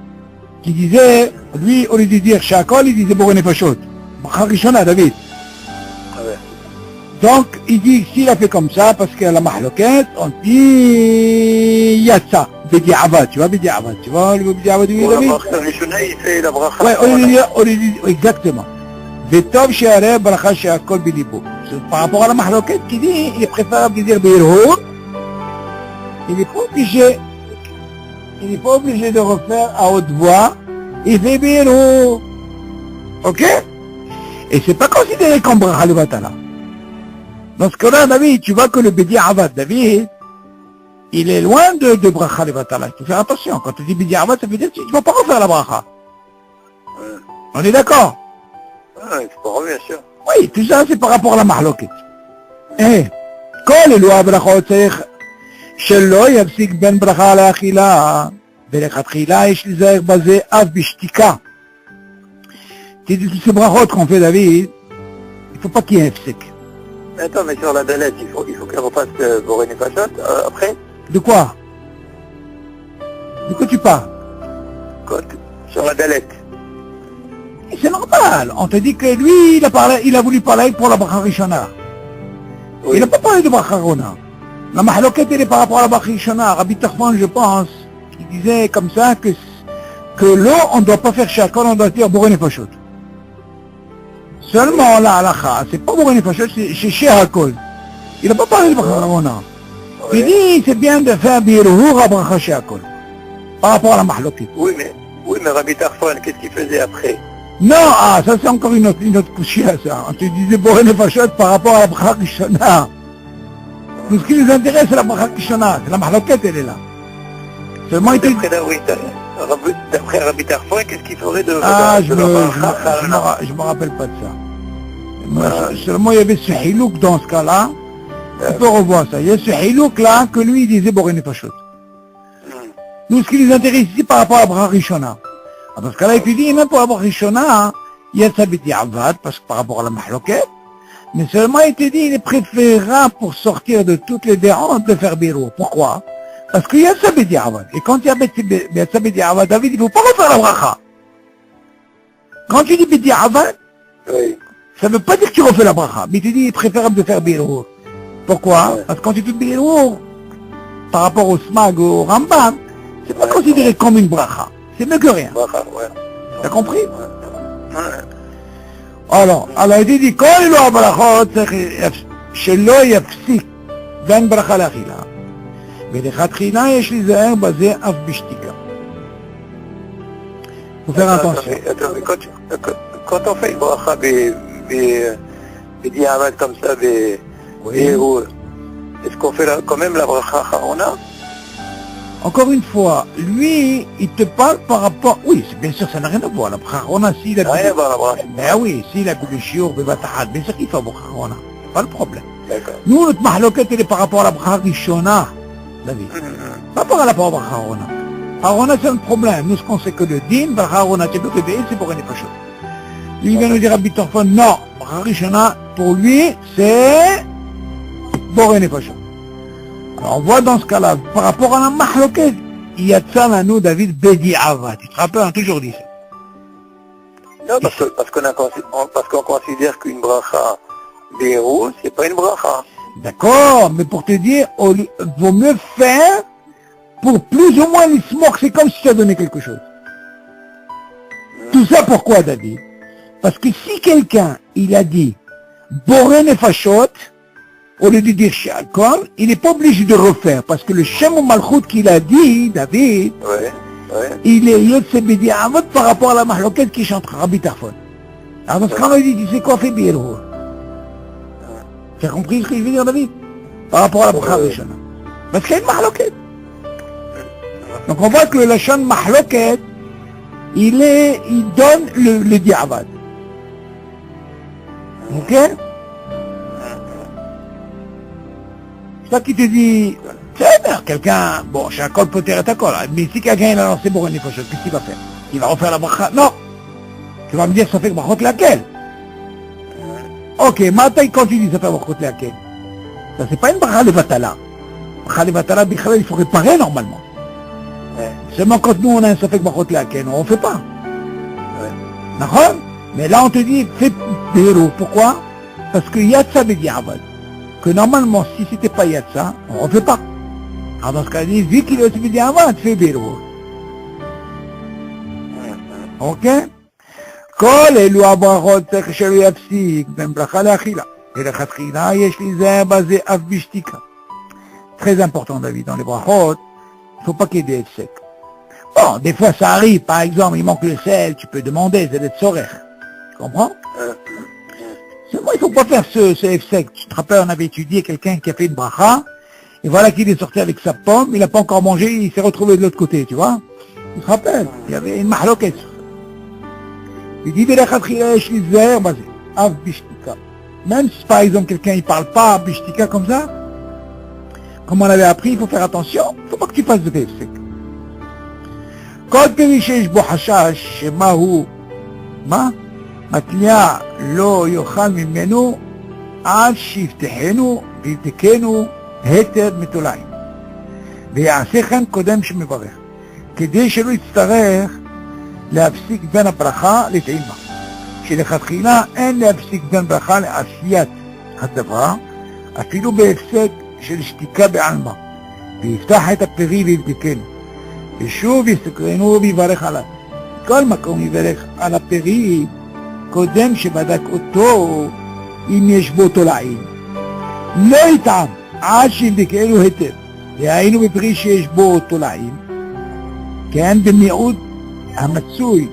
qui disait, lui, au lieu de dire Sheakol, il disait Boré Nefashot. Bracha rishona, David. Donc, il dit, s'il a fait comme ça, parce que la mahloket, on dit Yatsa, Bedi'avad, tu vois, Bedi'avad, tu vois, le Bedi'avad, oui, David? il fait la bracha. Ouais, on lui dit, exactement. Vetov she'areh bracha she'akol bilibo. Par rapport à la mahloket qui dit, il est préférable de dire Beirhour, il n'est pas obligé de refaire à haute voix, il fait Beirhour. Ok? Et c'est pas considéré comme bracha levatala. Dans ce cas-là, David, tu vois que le Bedi'avad, David, il est loin de bracha levatala. Il faut faire attention. Quand tu dis Bedi'avad, ça veut dire que tu ne vas pas refaire la bracha. On est d'accord? C'est pas bien sûr. Oui, tout ça, c'est par rapport à la mahloket. Eh, כל אלו הברכות צריך שלא יפסיק בין ברכה לאכילה, ולכתחילה יש להיזהר בזה אף בשתיקה. Ces brachot qu'on fait, David, il ne faut pas qu'il y ait un FSEC. Attends, mais sur la Dalet, il faut qu'elle refasse Boré Nefashot après? De quoi? De quoi tu parles? Sur la Dalet. C'est normal. On te dit que lui, il a voulu parler pour la bracha rishona. Oui. Il n'a pas parlé de bracha rona. La mahloket, elle est par rapport à la bracha rishona. Rabbi Tarfon, je pense, qui disait comme ça que l'eau, on ne doit pas faire shakol, on doit dire Boré Nefashot. Seulement la halakha, c'est pas Boré Nefashot, c'est shakol. Il n'a pas parlé de bracha rona. Il dit, c'est bien de faire biruhur à bracha shakol. Par rapport à la mahloket. Oui, mais Rabbi Tarfon, qu'est-ce qu'il faisait après? Non, ça c'est encore une autre couchia, ça. On te disait Boré Nefashot par rapport à la bracha rishona. Tout ce qui nous intéresse, c'est la bracha rishona. C'est la mahloket, elle est là. Seulement, il te... D'après Rabbi Tarfon, qu'est-ce qu'il ferait de... je me rappelle pas de ça. Seulement, il y avait ce hilouk dans ce cas-là, On peut revoir ça. Il y a ce Hilouk là que lui il disait Boré Nefashot. Nous, ce qui nous intéresse ici par rapport à la bracha Rishona. Parce que là, il dit, même pour la bracha Rishona, il y a ça Avad, parce que par rapport à la mahloket, mais seulement il te dit, il est préférable pour sortir de toutes les déranges de faire Biro. Pourquoi? Parce qu'il y a ça Avad. Et quand il y a ça Avad, David, il ne faut pas refaire la bracha. Quand tu dis Avad, ça ne veut pas dire que tu refais la bracha, mais tu dis, il est préférable de faire Biro. Pourquoi? Parce que quand tu fais Biro, par rapport au Smag, au Rambam, c'est pas considéré comme une bracha. C'est mieux que rien. T'as compris? Alors, il dit, כל אלו הברכות צריך שלא יפסיק בין ברכה לאכילה. ולכתחילה יש להיזהר בזה אף בשתיקה. Faut faire attention. Quand on fait une bracha b'diavad comme ça, est-ce qu'on fait quand même la bracha Harona? Encore une fois, lui, il te parle par rapport... Oui, bien sûr, ça n'a rien à voir. La bracha Harona, s'il a... Rien à voir la bracha. Ben oui, s'il a bu le shiur, b'vatahad, bien sûr qu'il fait la bracha Harona. Pas le problème. D'accord. Nous, notre mahloket, il est par rapport à la bracha Rishona, David. Pas par rapport à la bracha Harona. Harona, c'est un problème. Nous, ce qu'on sait que le din, bracha Harona, c'est que c'est pour une époche. Lui, il vient nous dire à Bitorfon, non, bracha Rishona, pour lui, c'est pour une époche. Alors on voit dans ce cas-là, par rapport à la mahloket, il y a de ça là, nous, David, b'diavad. Tu te rappelles, on a toujours dit ça. Non, parce qu'on considère qu'une bracha Bérou, c'est pas une bracha. D'accord, mais pour te dire, vaut mieux faire pour plus ou moins l'ismok, c'est comme si tu as donné quelque chose. Tout ça pourquoi, David? Parce que si quelqu'un, il a dit, Boré Nefashot, au lieu de dire Shalkom, il n'est pas obligé de refaire, parce que le Shem ou Malchut qu'il a dit, David, il est Yotse b'diavad par rapport à la mahloket qui chante Rabbi Tarfon. Alors dans ce cas-là, il dit, tu sais quoi, fais Biro. Tu as compris ce que je veux dire, David? Par rapport à la bracha Rishona. Parce qu'il y a une mahloket. Donc on voit que le Lashon mahloket, il donne le diavad. Ok? C'est ça qui te dit, c'est bien, quelqu'un, bon, chez un col poter et col, mais si quelqu'un il a lancé pour une époche, qu'est-ce qu'il va faire? Il va refaire la bracha? Non! Tu vas me dire, ça fait brachot laquelle? Ok, maintenant, quand tu dis ça fait brachot laquelle? Ça, c'est pas une bracha levatala. Bracha levatala, il faut réparer normalement. Seulement quand nous, on a un safek brachot laquelle, on ne fait pas. D'accord? Mais là, on te dit, fais Bérou. Pourquoi? Parce que Yatsa b'diavad. Que normalement, si c'était pas Yatsa, on ne fait pas. Alors dans ce cas, il dit, vu qu'il est aussi b'diavad, fais Bérou. Ok? כל אלו הברכות צריך שלא יפסיק בין ברכה לאכילה. ולכתחילה יש להיזהר בזה אף בשתיקה. Très important, David, dans les brachot, il ne faut pas qu'il y ait des secs. Bon, des fois ça arrive, par exemple, il manque le sel, tu peux demander, c'est d'être sorer. Tu comprends? Seulement, il ne faut pas faire ce F-sec. Tu te rappelles, on avait étudié quelqu'un qui a fait une bracha, et voilà qu'il est sorti avec sa pomme, il n'a pas encore mangé, il s'est retrouvé de l'autre côté, tu vois? Tu te rappelles? Il y avait une mahloket. Il dit, même si par exemple quelqu'un il parle pas bishtika comme ça, comme on avait appris, il faut faire attention, il ne faut pas que tu fasses de F-sec. כל פרי שיש בו חשש שמה הוא, מתניע לא יאכל ממנו עד שיפתחנו ויבדקנו היטב מתולעים. ויעשה כן קודם שמברך, כדי שלא יצטרך להפסיק בין הברכה לטעימה. שלכתחילה אין להפסיק בין ברכה לעשיית הדבר, אפילו בהפסק של שתיקה בעלמא, ויפתח את הפרי ויבדקנו. ושוב יסקרנו ויברך עליו. כל מקום יברך על הפרי קודם שבדק אותו אם יש בו תולעים. לא יטעם עד שיבדקנו היטב. והיינו בפרי שיש בו תולעים, כן, במיעוט המצוי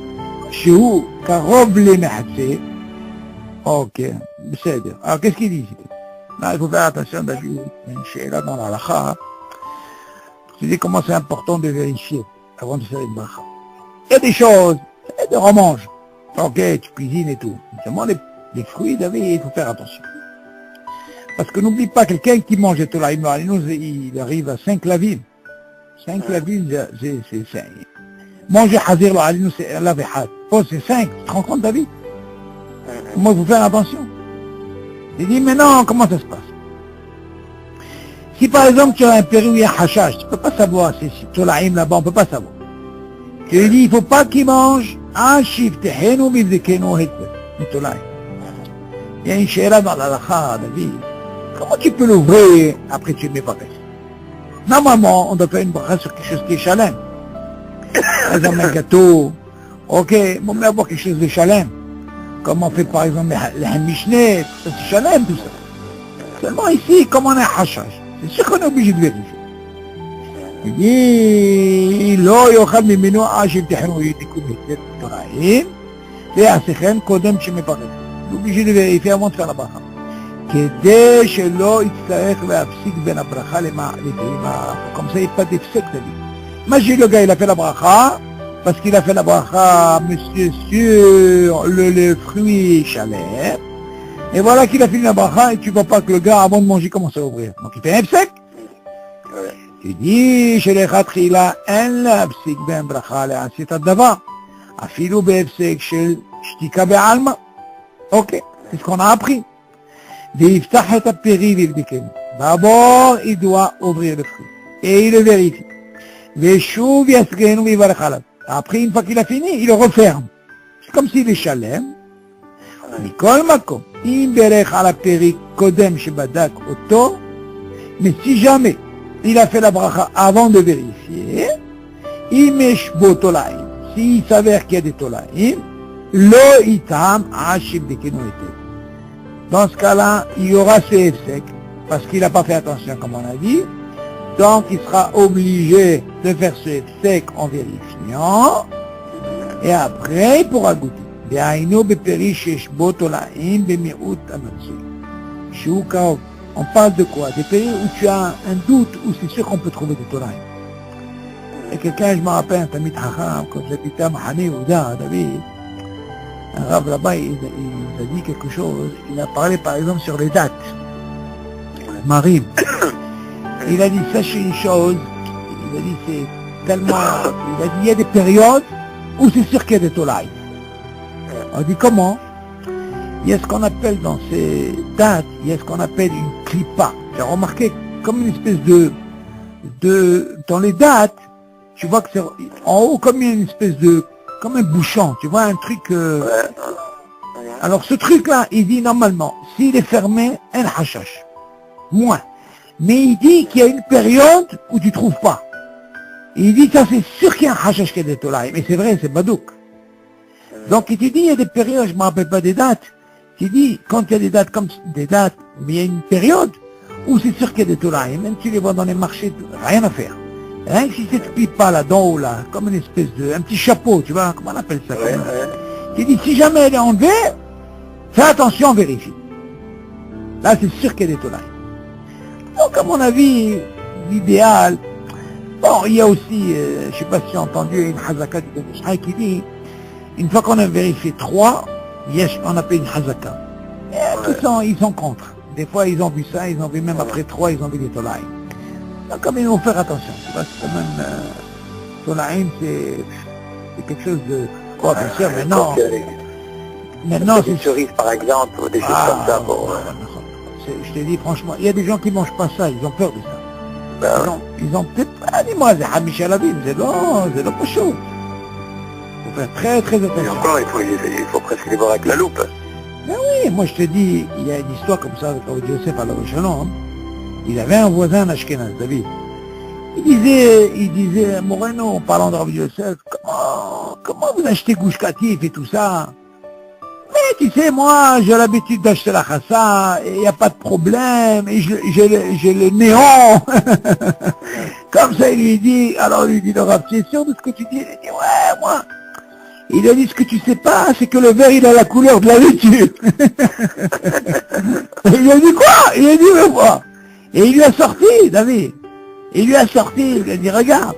שהוא קרוב למחצה. אוקיי, בסדר. אבל qu'est-ce qu'il dit? Là, il faut faire attention, David, une שאלה dans l'halakha. Tu dis comment c'est important de vérifier avant de faire une bracha. Il y a des choses, des romanges. Ok, tu cuisines et tout. Seulement les fruits, David, il faut faire attention. Parce que n'oublie pas, quelqu'un qui mange des tolaïm lo alinu, il arrive à 5 lavines. 5 lavines, c'est... Manger hazir lo alinu, c'est la vehad. Oh, c'est 5, tu te rends compte, David? Moi, il faut faire attention. Il dit, mais non, comment ça se passe? Si par exemple, tu as un péri où il y a hachage, tu ne peux pas savoir, c'est tolaïm là-bas, on ne peut pas savoir. Tu lui dis, il ne faut pas qu'il mange un chiffre, tehenu bivdekenu hitler, du tolaïm. Il y a une chéra dans la lacha, David. Comment tu peux l'ouvrir après tu mets pas? Normalement, on doit faire une bracha sur quelque chose qui est chalem. Par exemple, un gâteau. Ok, on met avoir quelque chose de chalem. Comme on fait par exemple les mishné, c'est chalem tout ça. Seulement ici, comme on a un hachage, c'est sûr qu'on est obligé de vérifier. Il dit, לא יאכל ממנו עד שימתחנו ידקו בהתלת תולעים, ויעשה כן קודם שמברך. הוא obligé de vérifier avant de faire la bracha. כדי שלא יצטרך להפסיק בין הברכה לפעימה, comme ça il n'y a pas d'effet de vie. Imagine le gars, il a fait la bracha, parce qu'il a fait la bracha, monsieur, sur le fruit chaleur, et voilà qu'il a fini la bracha, et tu vois pas que le gars, avant de manger, commence à ouvrir. Donc il fait un sec. Tu dis, chez les khatkhila, en להפסיק בין ברכה לעשית הדבר, אפילו בהפסק של שתיקה בעלמא. Ok, c'est ce qu'on a appris. ויפתח את הפרי ויבדקנו. D'abord, il doit ouvrir le fruit. Et il le vérifie. ושוב יסגנו ויברך עליו. Après, une fois qu'il a fini, il le referme. C'est comme s'il est chalem. מכל מקום, אם ברך על הפרי קודם שבדק אותו, mais si jamais il a fait la bracha avant de vérifier, אם יש בו תולעים, s'il s'avère qu'il y a des תולעים, לא איתם עד שיבדקנו היטב. Dans ce cas-là, il y aura ce sec, parce qu'il n'a pas fait attention, comme on a dit. Donc, il sera obligé de faire ce sec en vérifiant. Et après, il pourra goûter. On parle de quoi? Des pays où tu as un doute, où c'est sûr qu'on peut trouver des tolaïm. Et quelqu'un, je me rappelle, un Tamid Hacham, quand j'habitais à Mahane Ouda, David, un rab là-bas, il a dit quelque chose. Il a parlé par exemple sur les dates. Marim. Il a dit, sachez une chose. Il a dit, c'est tellement... Il a dit, il y a des périodes où c'est sûr qu'il y a des tolaïm. On dit, comment? Il y a ce qu'on appelle dans ces dates, il y a ce qu'on appelle une clipa. J'ai remarqué comme une espèce de... Dans les dates, tu vois que c'est en haut comme une espèce de... Comme un bouchon, tu vois, un truc... Alors ce truc-là, il dit normalement, s'il est fermé, un hashash. Moins. Mais il dit qu'il y a une période où tu ne trouves pas. Il dit, ça c'est sûr qu'il y a un hashash qui est des tolaïm. Mais c'est vrai, c'est badouk. Donc il te dit, il y a des périodes, je ne me rappelle pas des dates. Il dit, quand il y a des dates comme des dates, mais il y a une période où c'est sûr qu'il y a des tolaïm. Même si tu les vois dans les marchés, rien à faire. Rien que si cette pipa là-dedans ou là, comme une espèce de... Un petit chapeau, tu vois, comment on appelle ça? Il dit, si jamais elle est enlevée, fais attention, vérifie. Là, c'est sûr qu'il y a des tolaïm. Donc, à mon avis, l'idéal... Bon, il y a aussi, je ne sais pas si tu as entendu, une hazaka du Ben Ishai qui dit, une fois qu'on a vérifié 3, on appelle une hazaka. Et tous ils sont contre. Des fois, ils ont vu ça, ils ont vu même après 3, ils ont vu des tolaïm. Donc, quand même, il faut faire attention. Tu vois, c'est quand même... tolaïm, c'est quelque chose de... Oh, bien sûr, maintenant, c'est... cerises, par exemple, ou des choses comme ça. Bon, je te dis, franchement, il y a des gens qui ne mangent pas ça, ils ont peur de ça. Ils ont peut-être... Dis-moi, c'est Hamish Alavim, c'est pas chaud. Il faut faire très, très attention. Et encore, il faut presque les voir avec la loupe. Ben oui, moi je te dis, il y a une histoire comme ça avec Rabbi Yosef à la Shalom. Il avait un voisin Ashkenaz, David. Il disait, Moreno, en parlant de Rabbi Yosef, comment vous achetez Gush Katif et tout ça? Mais tu sais, moi, j'ai l'habitude d'acheter la chassa, et il n'y a pas de problème, et j'ai le néon. Comme ça, il lui dit, alors il lui dit, le Rav, tu es sûr de ce que tu dis? Il dit, ouais, moi. Il a dit, ce que tu sais pas, c'est que le verre, il a la couleur de la laitue. Il a dit quoi? Il a dit, mais quoi? Et il lui a sorti, David. Il lui a sorti, il a dit, regarde.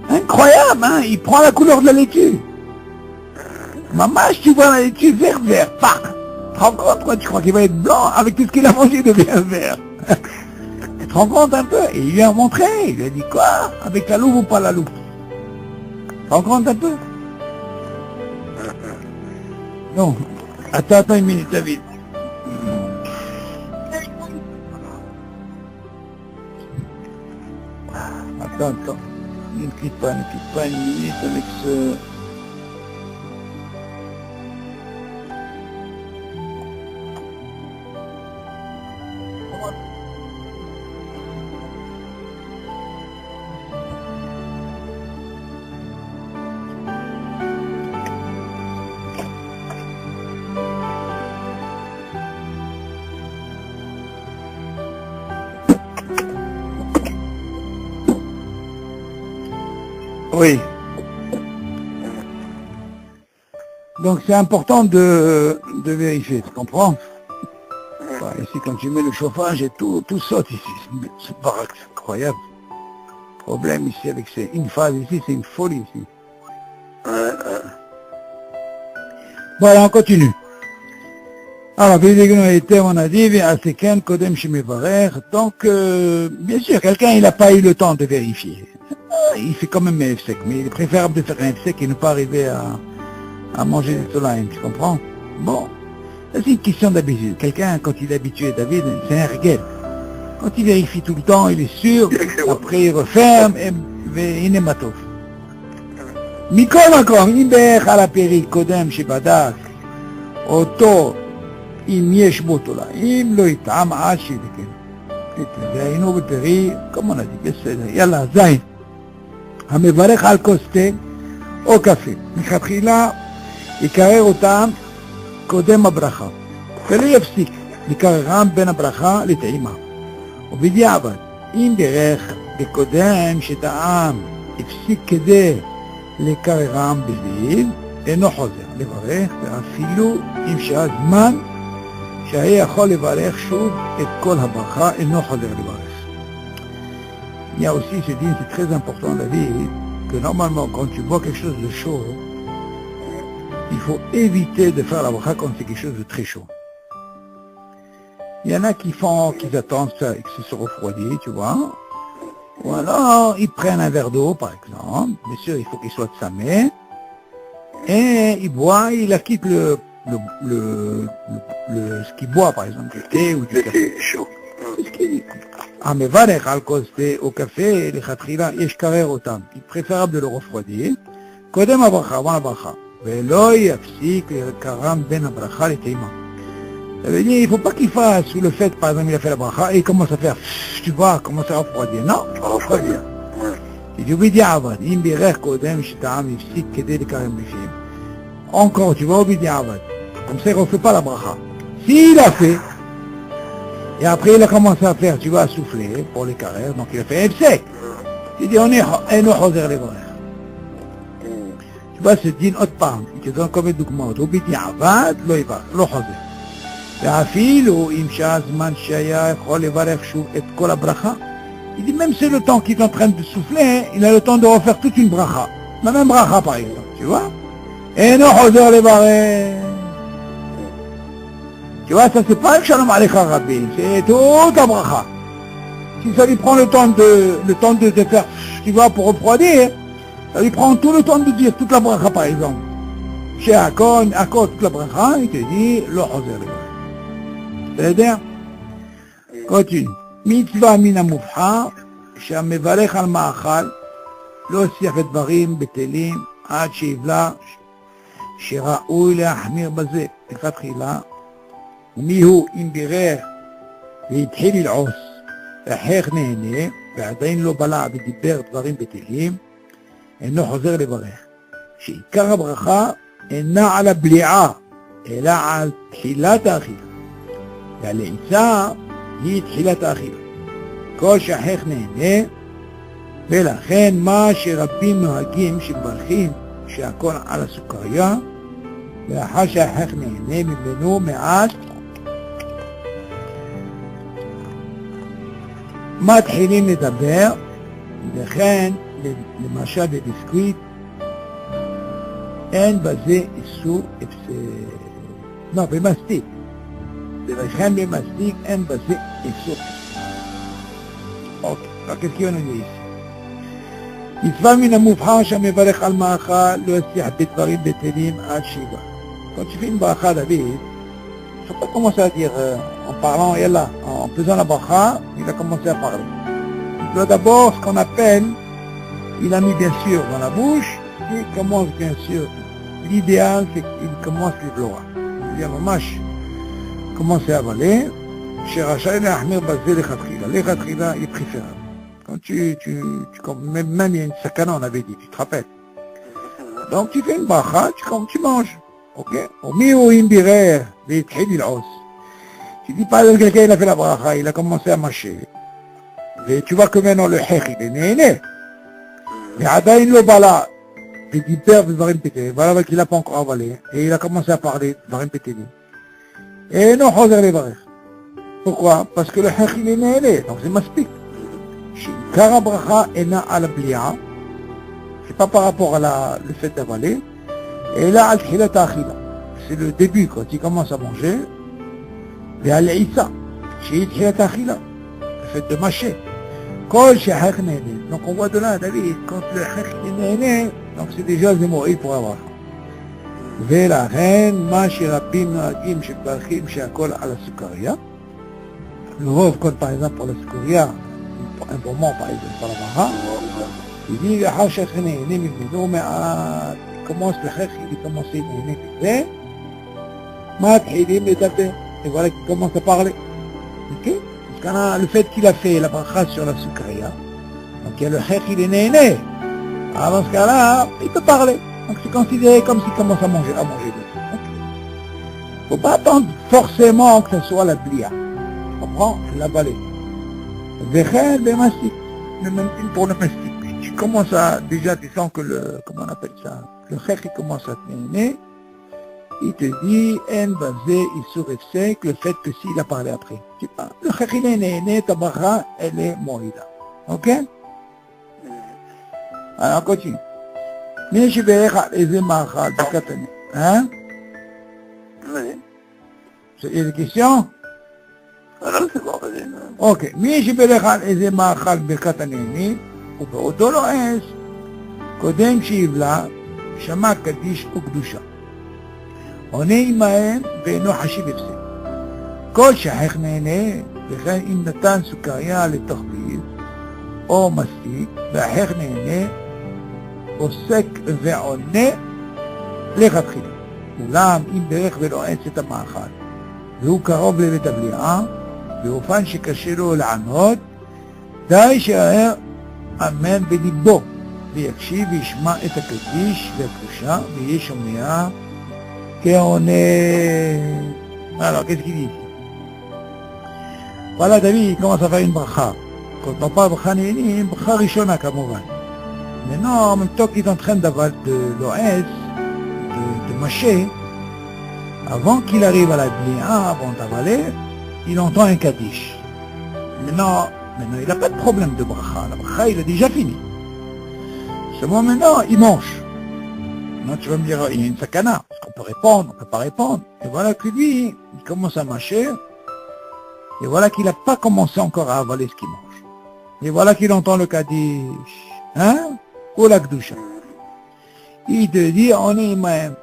Incroyable, hein? Il prend la couleur de la laitue. Maman, tu vois la laitue vert, pas. te rends compte, quoi, tu crois qu'il va être blanc avec tout ce qu'il a mangé de bien vert. Tu te rends compte un peu? Et il lui a montré, il lui a dit quoi? Avec la loupe ou pas la loupe? Tu te rends compte un peu? Non. Attends une minute, David. Attends. Ne quitte pas une minute avec ce... Oui. Donc c'est important de vérifier, tu comprends? Bah, ici quand tu mets le chauffage et tout saute ici. C'est baraque, c'est incroyable. Problème ici avec une phase ici, c'est une folie ici. Voilà, on continue. Alors, on a dit, donc, bien sûr, quelqu'un, il n'a pas eu le temps de vérifier. Il fait quand même un sec, mais il est préférable de faire un sec et ne pas arriver à manger des tolaïm, tu comprends? Bon, c'est une question d'habitude. Quelqu'un, quand il est habitué, David, c'est un reguel. Quand il vérifie tout le temps, il est sûr, après il referme, et il est matov. מכל מקום, אם בערך על הפרי קודם שבדק אותו, אם יש בו תולעים, לא יטעם עד שיתקן. והיינו בפרי, כמו נגיד, בסדר, יאללה, זין. המברך על כוס תה או קפה, מלכתחילה יקרר אותם קודם הברכה, ולא יפסיק לקררם בין הברכה לטעימה. ובדיעבד, אם ברך בקודם שטעם הפסיק כדי לקררם בזיו, אינו חוזר לברך, ואפילו אם שעה זמן שהיה יכול לברך שוב את כל הברכה, אינו חוזר לברך. Il y a aussi ce dîme, c'est très important la vie, que normalement quand tu bois quelque chose de chaud, il faut éviter de faire la bracha quand c'est quelque chose de très chaud. Il y en a qui attendent ça et que ça se refroidit, tu vois. Ou alors, ils prennent un verre d'eau, par exemple. Bien sûr, il faut qu'il soit de sa main. Et il boit, il acquitte ce qu'il boit, par exemple, du thé ou du café. chaud. C'est ce qu'il dit. המברך על כוס תה או קפה, לכתחילה יש קרר אותם. היא préférable de le refroidir. קודם הברכה, avant הברכה. ולא יפסיק לקרם בין הברכה לטעימה. Ça veut dire, il ne faut pas qu'il fasse sous le fait, par exemple, il a fait la bracha et il commence à faire, tu vois, commence à refroidir. Non, refroidir. Si tu veux dire, אם בירך קודם שטעם הפסיק כדי לקרם בפיהם. Encore, tu vas au bidiavad. Comme ça, il ne refait pas la bracha. S'il a fait, et après il a commencé à faire, tu vas à souffler pour les carrères, donc il a fait sec. Il dit, on est choser les barres. Tu vas se dire autre part, il te donne comme document, au bidiavad, לא חוזר. ואפילו אם שעה זמן שהיה יכול לברך שוב את כל הברכה, il dit même c'est le temps qu'il est en train de souffler, il a le temps de refaire toute une bracha, la même bracha par exemple, tu vois. Et non חוזר לברך. Tu vois, ça c'est pas Shalom Alecha Rabbi, c'est toute la bracha. Si ça lui prend le temps de faire, tu vois, pour refroidir, ça lui prend tout le temps de dire toute la bracha par exemple. Chez Akon, toute la bracha, il te dit לא חוזר לברך. בסדר? continue. מצווה מן המובחר שהמברך על מאכל לא הוסיף דברים בטלים עד שיבלע שראוי להחמיר בזה. לכתחילה, ומיהו אם בירך והתחיל ללעוס והחייך נהנה ועדיין לא בלע ודיבר דברים בטלים, אינו חוזר לברך. שעיקר הברכה אינה על הבליעה אלא על תחילת האכילה. והלעיסה היא תחילת האכילה. כל שהחייך נהנה, ולכן מה שרבים נוהגים שמברכים שהכל על הסוכריה, לאחר שהחייך נהנה ממנו מעט, מתחילים לדבר, וכן למשל בביסקוויט, אין בזה איסור, לא, במסטיק. וכן במספיק אין בזה איסור. אוקיי, רק הזכירנו לי איסור. מצווה מן המובחר שהמברך על מאכל לא יצליח בדברים בטלים עד שבעה. Quand tu fais une bracha, David, il ne faut pas commencer à dire en parlant, et là, en faisant la bracha, il a commencé à parler. Il doit d'abord ce qu'on appelle, il a mis bien sûr dans la bouche, et il commence bien sûr. L'idéal, c'est qu'il commence les bloras. C'est-à-dire, mamash, commencer à avaler, chez Racha, il a ahmir basé les khatrila. Les khatrila, il est préférable. Quand même il y a une sakana, on avait dit, tu te rappelles. Donc tu fais une bracha, tu manges. Ok? Au milieu, il dirait, tu dis pas que quelqu'un il a fait la bracha, il a commencé à mâcher. Et tu vois que maintenant le hekh, il est né. Mais Ada, il le bala. Il dit père de Varim Pété. Voilà qu'il n'a pas encore avalé. Et il a commencé à parler de Varim Pété. Et non, Hoser les Varech. Pourquoi? Parce que le hekh, il est né. Donc c'est maspik. Kara bracha ena al blia. C'est pas par rapport à le fait d'avaler. Et là, al-khilat akhila. C'est le début, quand il commence à manger. Et al-isa. C'est al-khilat akhila. Le fait de mâcher. Kol shehek nene. Donc on voit de là, David, quand le hekh est nene, donc c'est déjà des mots pour avoir. ולכן מה שרבים נוהגים שמברכים שהכל על הסוכריה, לרוב כל par exemple pour la סוכריה, un moment par exemple pour la bracha, il dit לאחר שהחכ נהנה מבנו מעט, commence le hekh, il commence à nehner מזה, מתחילים לדבר, et voilà qu'il commence à parler. Ok? Parce que le fait qu'il a fait la bracha sur la soukria, donc il y a le hekh, il est nehné. Alors dans ce cas-là, il peut parler. Donc c'est considéré comme s'il commence à manger. Okay. Faut pas attendre forcément que ce soit la blia. Tu comprends? C'est la balai. Vechel bemastik. Le même thing pour le mastik. Tu commences à, déjà tu sens que comment on appelle ça? Le hekh il commence à te nehner. Il te dit, en basé, il surefsait que le fait que s'il a parlé après. Tu pas, le hekh il est nehné, ta bracha, elle est moïda. Ok? Alors continue. Mais je vais réaliser ma râle de Katane. Hein? Oui. Il y a des questions? Alors c'est bon, vas-y. Ok. Mais je vais réaliser ma râle de Katane. ובאותו לועס, קודם שיבלה, שמע קדיש וקדושה. עונה עמהם ואינו חשיב הפסק. כל שחך נהנה, וכן אם נתן סוכריה לתוך פיו, או מספיק, והחך נהנה, עוסק ועונה לכתחילה. אולם אם ברך ולועץ את המאכל, והוא קרוב לבית הבליעה, באופן שקשה לו לענות, די שיער אמן בליבו, ויקשיב וישמע את הקדיש והקדושה, ויהיה שומע כעונה. Alors, qu'est-ce qu'il dit? Voilà, David, il commence à faire une bracha. Quand on parle de bracha néni, une bracha rishona, כמובן. Maintenant, en même temps qu'il est en train d'avaler de l'OS, de mâcher, avant qu'il arrive à la blia, avant d'avaler, il entend un kaddish. Maintenant, il n'a pas de problème de bracha. La bracha, il a déjà fini. Seulement maintenant, il mange. Maintenant, tu vas me dire, il y a une sakana. Est-ce qu'on peut répondre? On ne peut pas répondre. Et voilà que lui, il commence à mâcher. Et voilà qu'il n'a pas commencé encore à avaler ce qu'il mange. Et voilà qu'il entend le kaddish. Hein? Ou la kdusha. Il te dit, on est imam.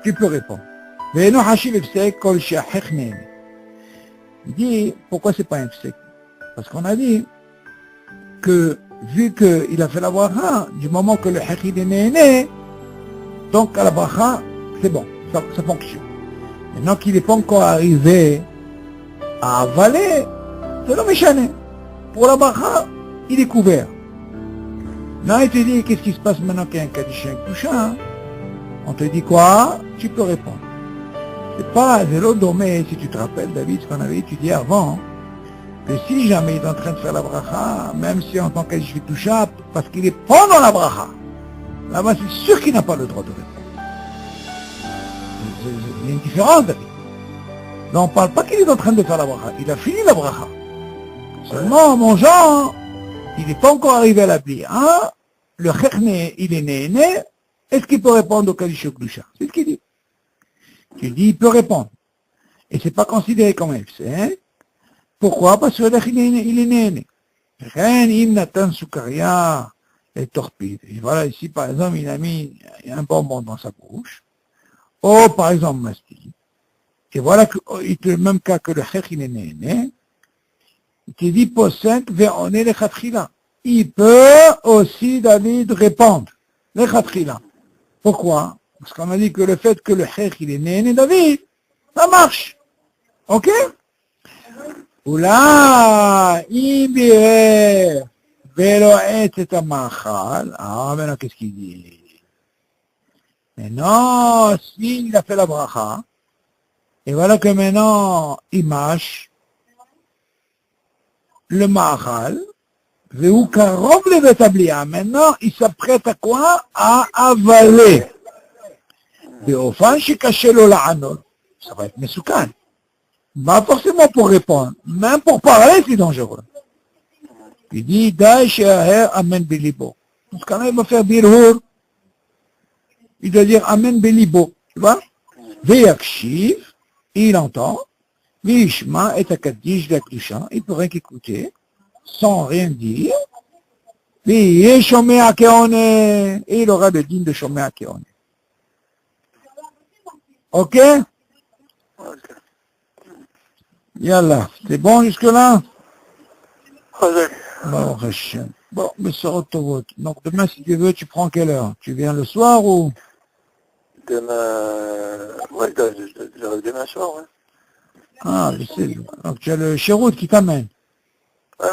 Tu peux répondre. Il dit, pourquoi c'est pas un fsek? Parce qu'on a dit que, vu qu'il a fait la bracha, du moment que le hekh est né, donc à la bracha, c'est bon, ça fonctionne. Maintenant qu'il n'est pas encore arrivé à avaler, c'est le méchané. Pour la bracha, il est couvert. Là, il te dit, qu'est-ce qui se passe maintenant qu'il y a un kaddish et un kdusha? On te dit quoi? Tu peux répondre. C'est pas zéro domé, si tu te rappelles, David, ce qu'on avait étudié avant, que si jamais il est en train de faire la bracha, même si en tant que kaddish et kdusha, parce qu'il est pendant la bracha, là-bas, c'est sûr qu'il n'a pas le droit de répondre. Il y a une différence, David. Non, on ne parle pas qu'il est en train de faire la bracha. Il a fini la bracha. Seulement, mon genre, il n'est pas encore arrivé à la blia. Hein? Le hekh, il est né. Est-ce qu'il peut répondre au kaddish ou kdusha? C'est ce qu'il dit. Tu dis, il peut répondre. Et c'est pas considéré comme הפסק. Pourquoi? Parce que il est né. Rien, il n'atteint soukaria et torpide. Et voilà, ici, par exemple, il a mis un bonbon dans sa bouche. Ou, par exemple, mastic. Et voilà, il est le même cas que le chèque, il est né. Il te dit, posek, ve'one le khatkhila. Il peut aussi, David, répondre. Le khatkhila. Pourquoi? Parce qu'on a dit que le fait que le chèque, il est né, David, ça marche. Ok? אולי, אם בירר ולועץ את המאכל, maintenant qu'est-ce qu'il dit? Maintenant, s'il a fait la bracha, et voilà que maintenant, il mâche le מאכל, והוא קרוב לבית הבליעה, maintenant, il s'apprête à quoi? À avaler. באופן שקשה לו לענות, ça va être מסוכן. Pas forcément pour répondre, même pour parler, c'est dangereux. Il dit, Daesh Amen Belibo. Dans ce cas-là, il va faire birhur. Il doit dire Amen Belibo. Tu vois? Veyakshiv, il entend. Vishma et Akadish Daklusha, il pourrait qu'écouter, sans rien dire. Et il aura le digne de Shomé Akeone. Ok? Yallah, c'est bon jusque-là? Bon, Hashem. Bon, mais ça retombe. Donc demain, si tu veux, tu prends quelle heure? Tu viens le soir ou? Demain, ouais, demain soir, ouais. Ah, je sais. Donc tu as le chéroute qui t'amène. Ouais.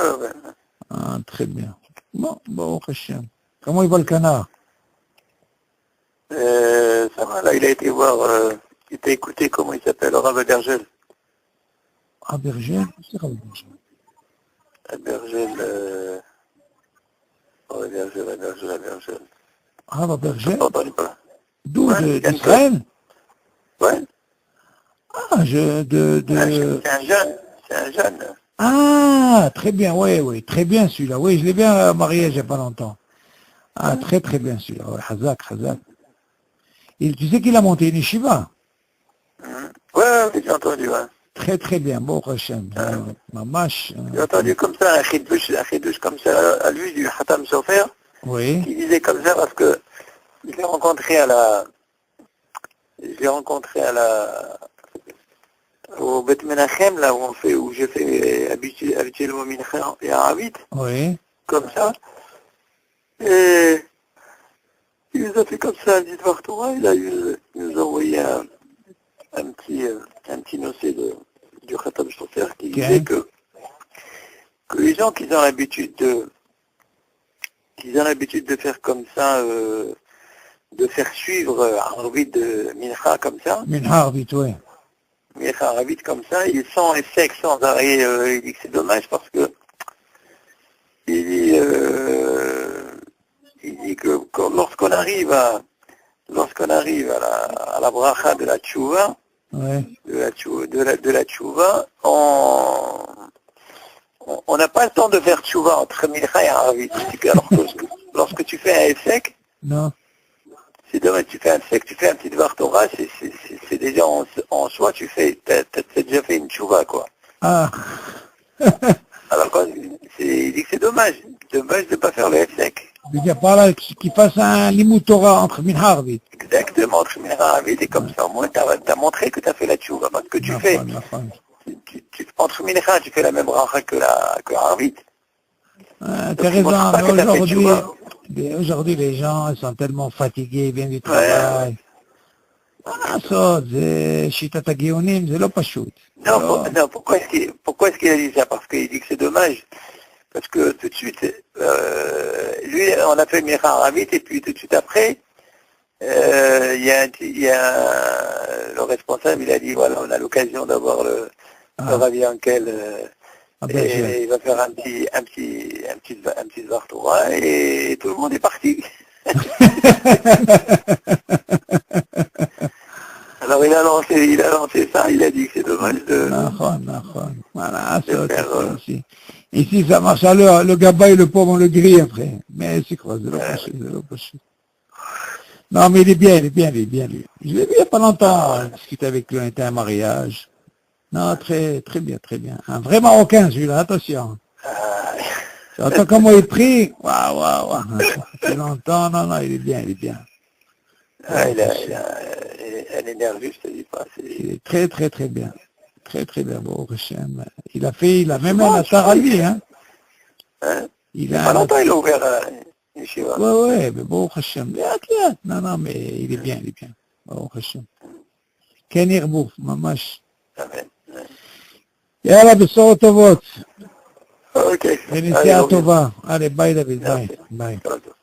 Ah, très bien. Bon, Hashem. Comment il va le canard? Ça va, là, il a été voir, il t'a écouté, comment il s'appelle, Rav Bergel. Ah, Bergel? C'est Rav Bergel. Bergel, Bergel. Rav Bergel? Pas. D'où? Ouais, d'Israël? Ouais. Ah, C'est un jeune. Ah, très bien, oui, très bien celui-là. Oui, je l'ai bien marié il n'y a pas longtemps. Ah, très bien celui-là. Ouais, Hazak. Tu sais qu'il a monté une yeshiva? Ouais, j'ai entendu, ouais. Très bien, bon Hashem. Mamash. J'ai entendu comme ça un chidouche comme ça à lui, du Hatam Sofer, Oui. qui disait comme ça parce que je l'ai rencontré au Bet Menachem, là où je fais habituellement Mincha et Arabit. Oui. Comme ça. Et il nous a fait comme ça un petit Dvar Torah, il nous a envoyé un petit nocé du Khatam Sofer qui disait que les gens qui ont l'habitude de faire comme ça, de faire suivre Arabit de Mincha comme ça. Mincha Arabit, oui. Mincha Arabit comme ça, ils sont secs sans arrêt, il dit que c'est dommage parce que il dit que lorsqu'on arrive à la bracha de la tchouva, oui. de la tchouva, on n'a pas le temps de faire tchouva entre Mincha et Arabit. Alors que lorsque tu fais un efsek, non. C'est dommage, tu fais un petit Dvar Torah, c'est déjà en soi, t'as déjà fait une tchouva, quoi. Ah. Alors, il dit que c'est dommage de ne pas faire le F-Sec. Il n'y a pas là qu'il fasse un limut Torah entre Mincha et Arabit. Exactement, entre Mincha et Arabit, et comme ça, au moins, t'as montré que t'as fait la tchouva, parce que tu fais, entre Mincha, tu fais la même bracha que Arabit. T'as raison, mais aujourd'hui, les gens, ils sont tellement fatigués, ils viennent du travail. Ça, c'est Shitat HaGeonim, c'est le Pachout. Non, pourquoi est-ce qu'il a dit ça? Parce qu'il dit que c'est dommage. Parce que tout de suite, lui, on a fait Mincha Arabit, et puis tout de suite après, il y a le responsable, il a dit, voilà, on a l'occasion d'avoir le Rav Yankel, et il va faire un petit Dvar Torah, et tout le monde est parti. Alors il a lancé ça, il a dit que c'est dommage de... Voilà, ça aussi. Ici, ça marche à l'heure, le gaba et le pauvre, on le grille après. Mais c'est quoi, c'est le pochette. Non, mais il est bien, lui. Je l'ai vu il n'y a pas longtemps, discuter avec lui, on était à un mariage. Non, très, très bien, très bien. Un vrai Marocain, celui-là, attention. Ah, Tu entends comment il prie? Waouh, waouh, waouh. Ça fait longtemps, non, non, il est bien, il est bien. elle est nerveuse, je te dis pas. Il est très, très, très bien. Très, très bien, Baruch Hashem. Il a même un atar à lui, hein. Hein? Il Pas a un longtemps, il a ouvert une yeshiva. ouais, mais Baruch Hashem. Non, non, mais il est bien, Baruch Hashem. Ken Irbouf, mamash. Amen. יאללה, בשורות טובות. Ok. ונסיעה טובה. allez, ביי דוד, ביי. Merci. ביי. Tout.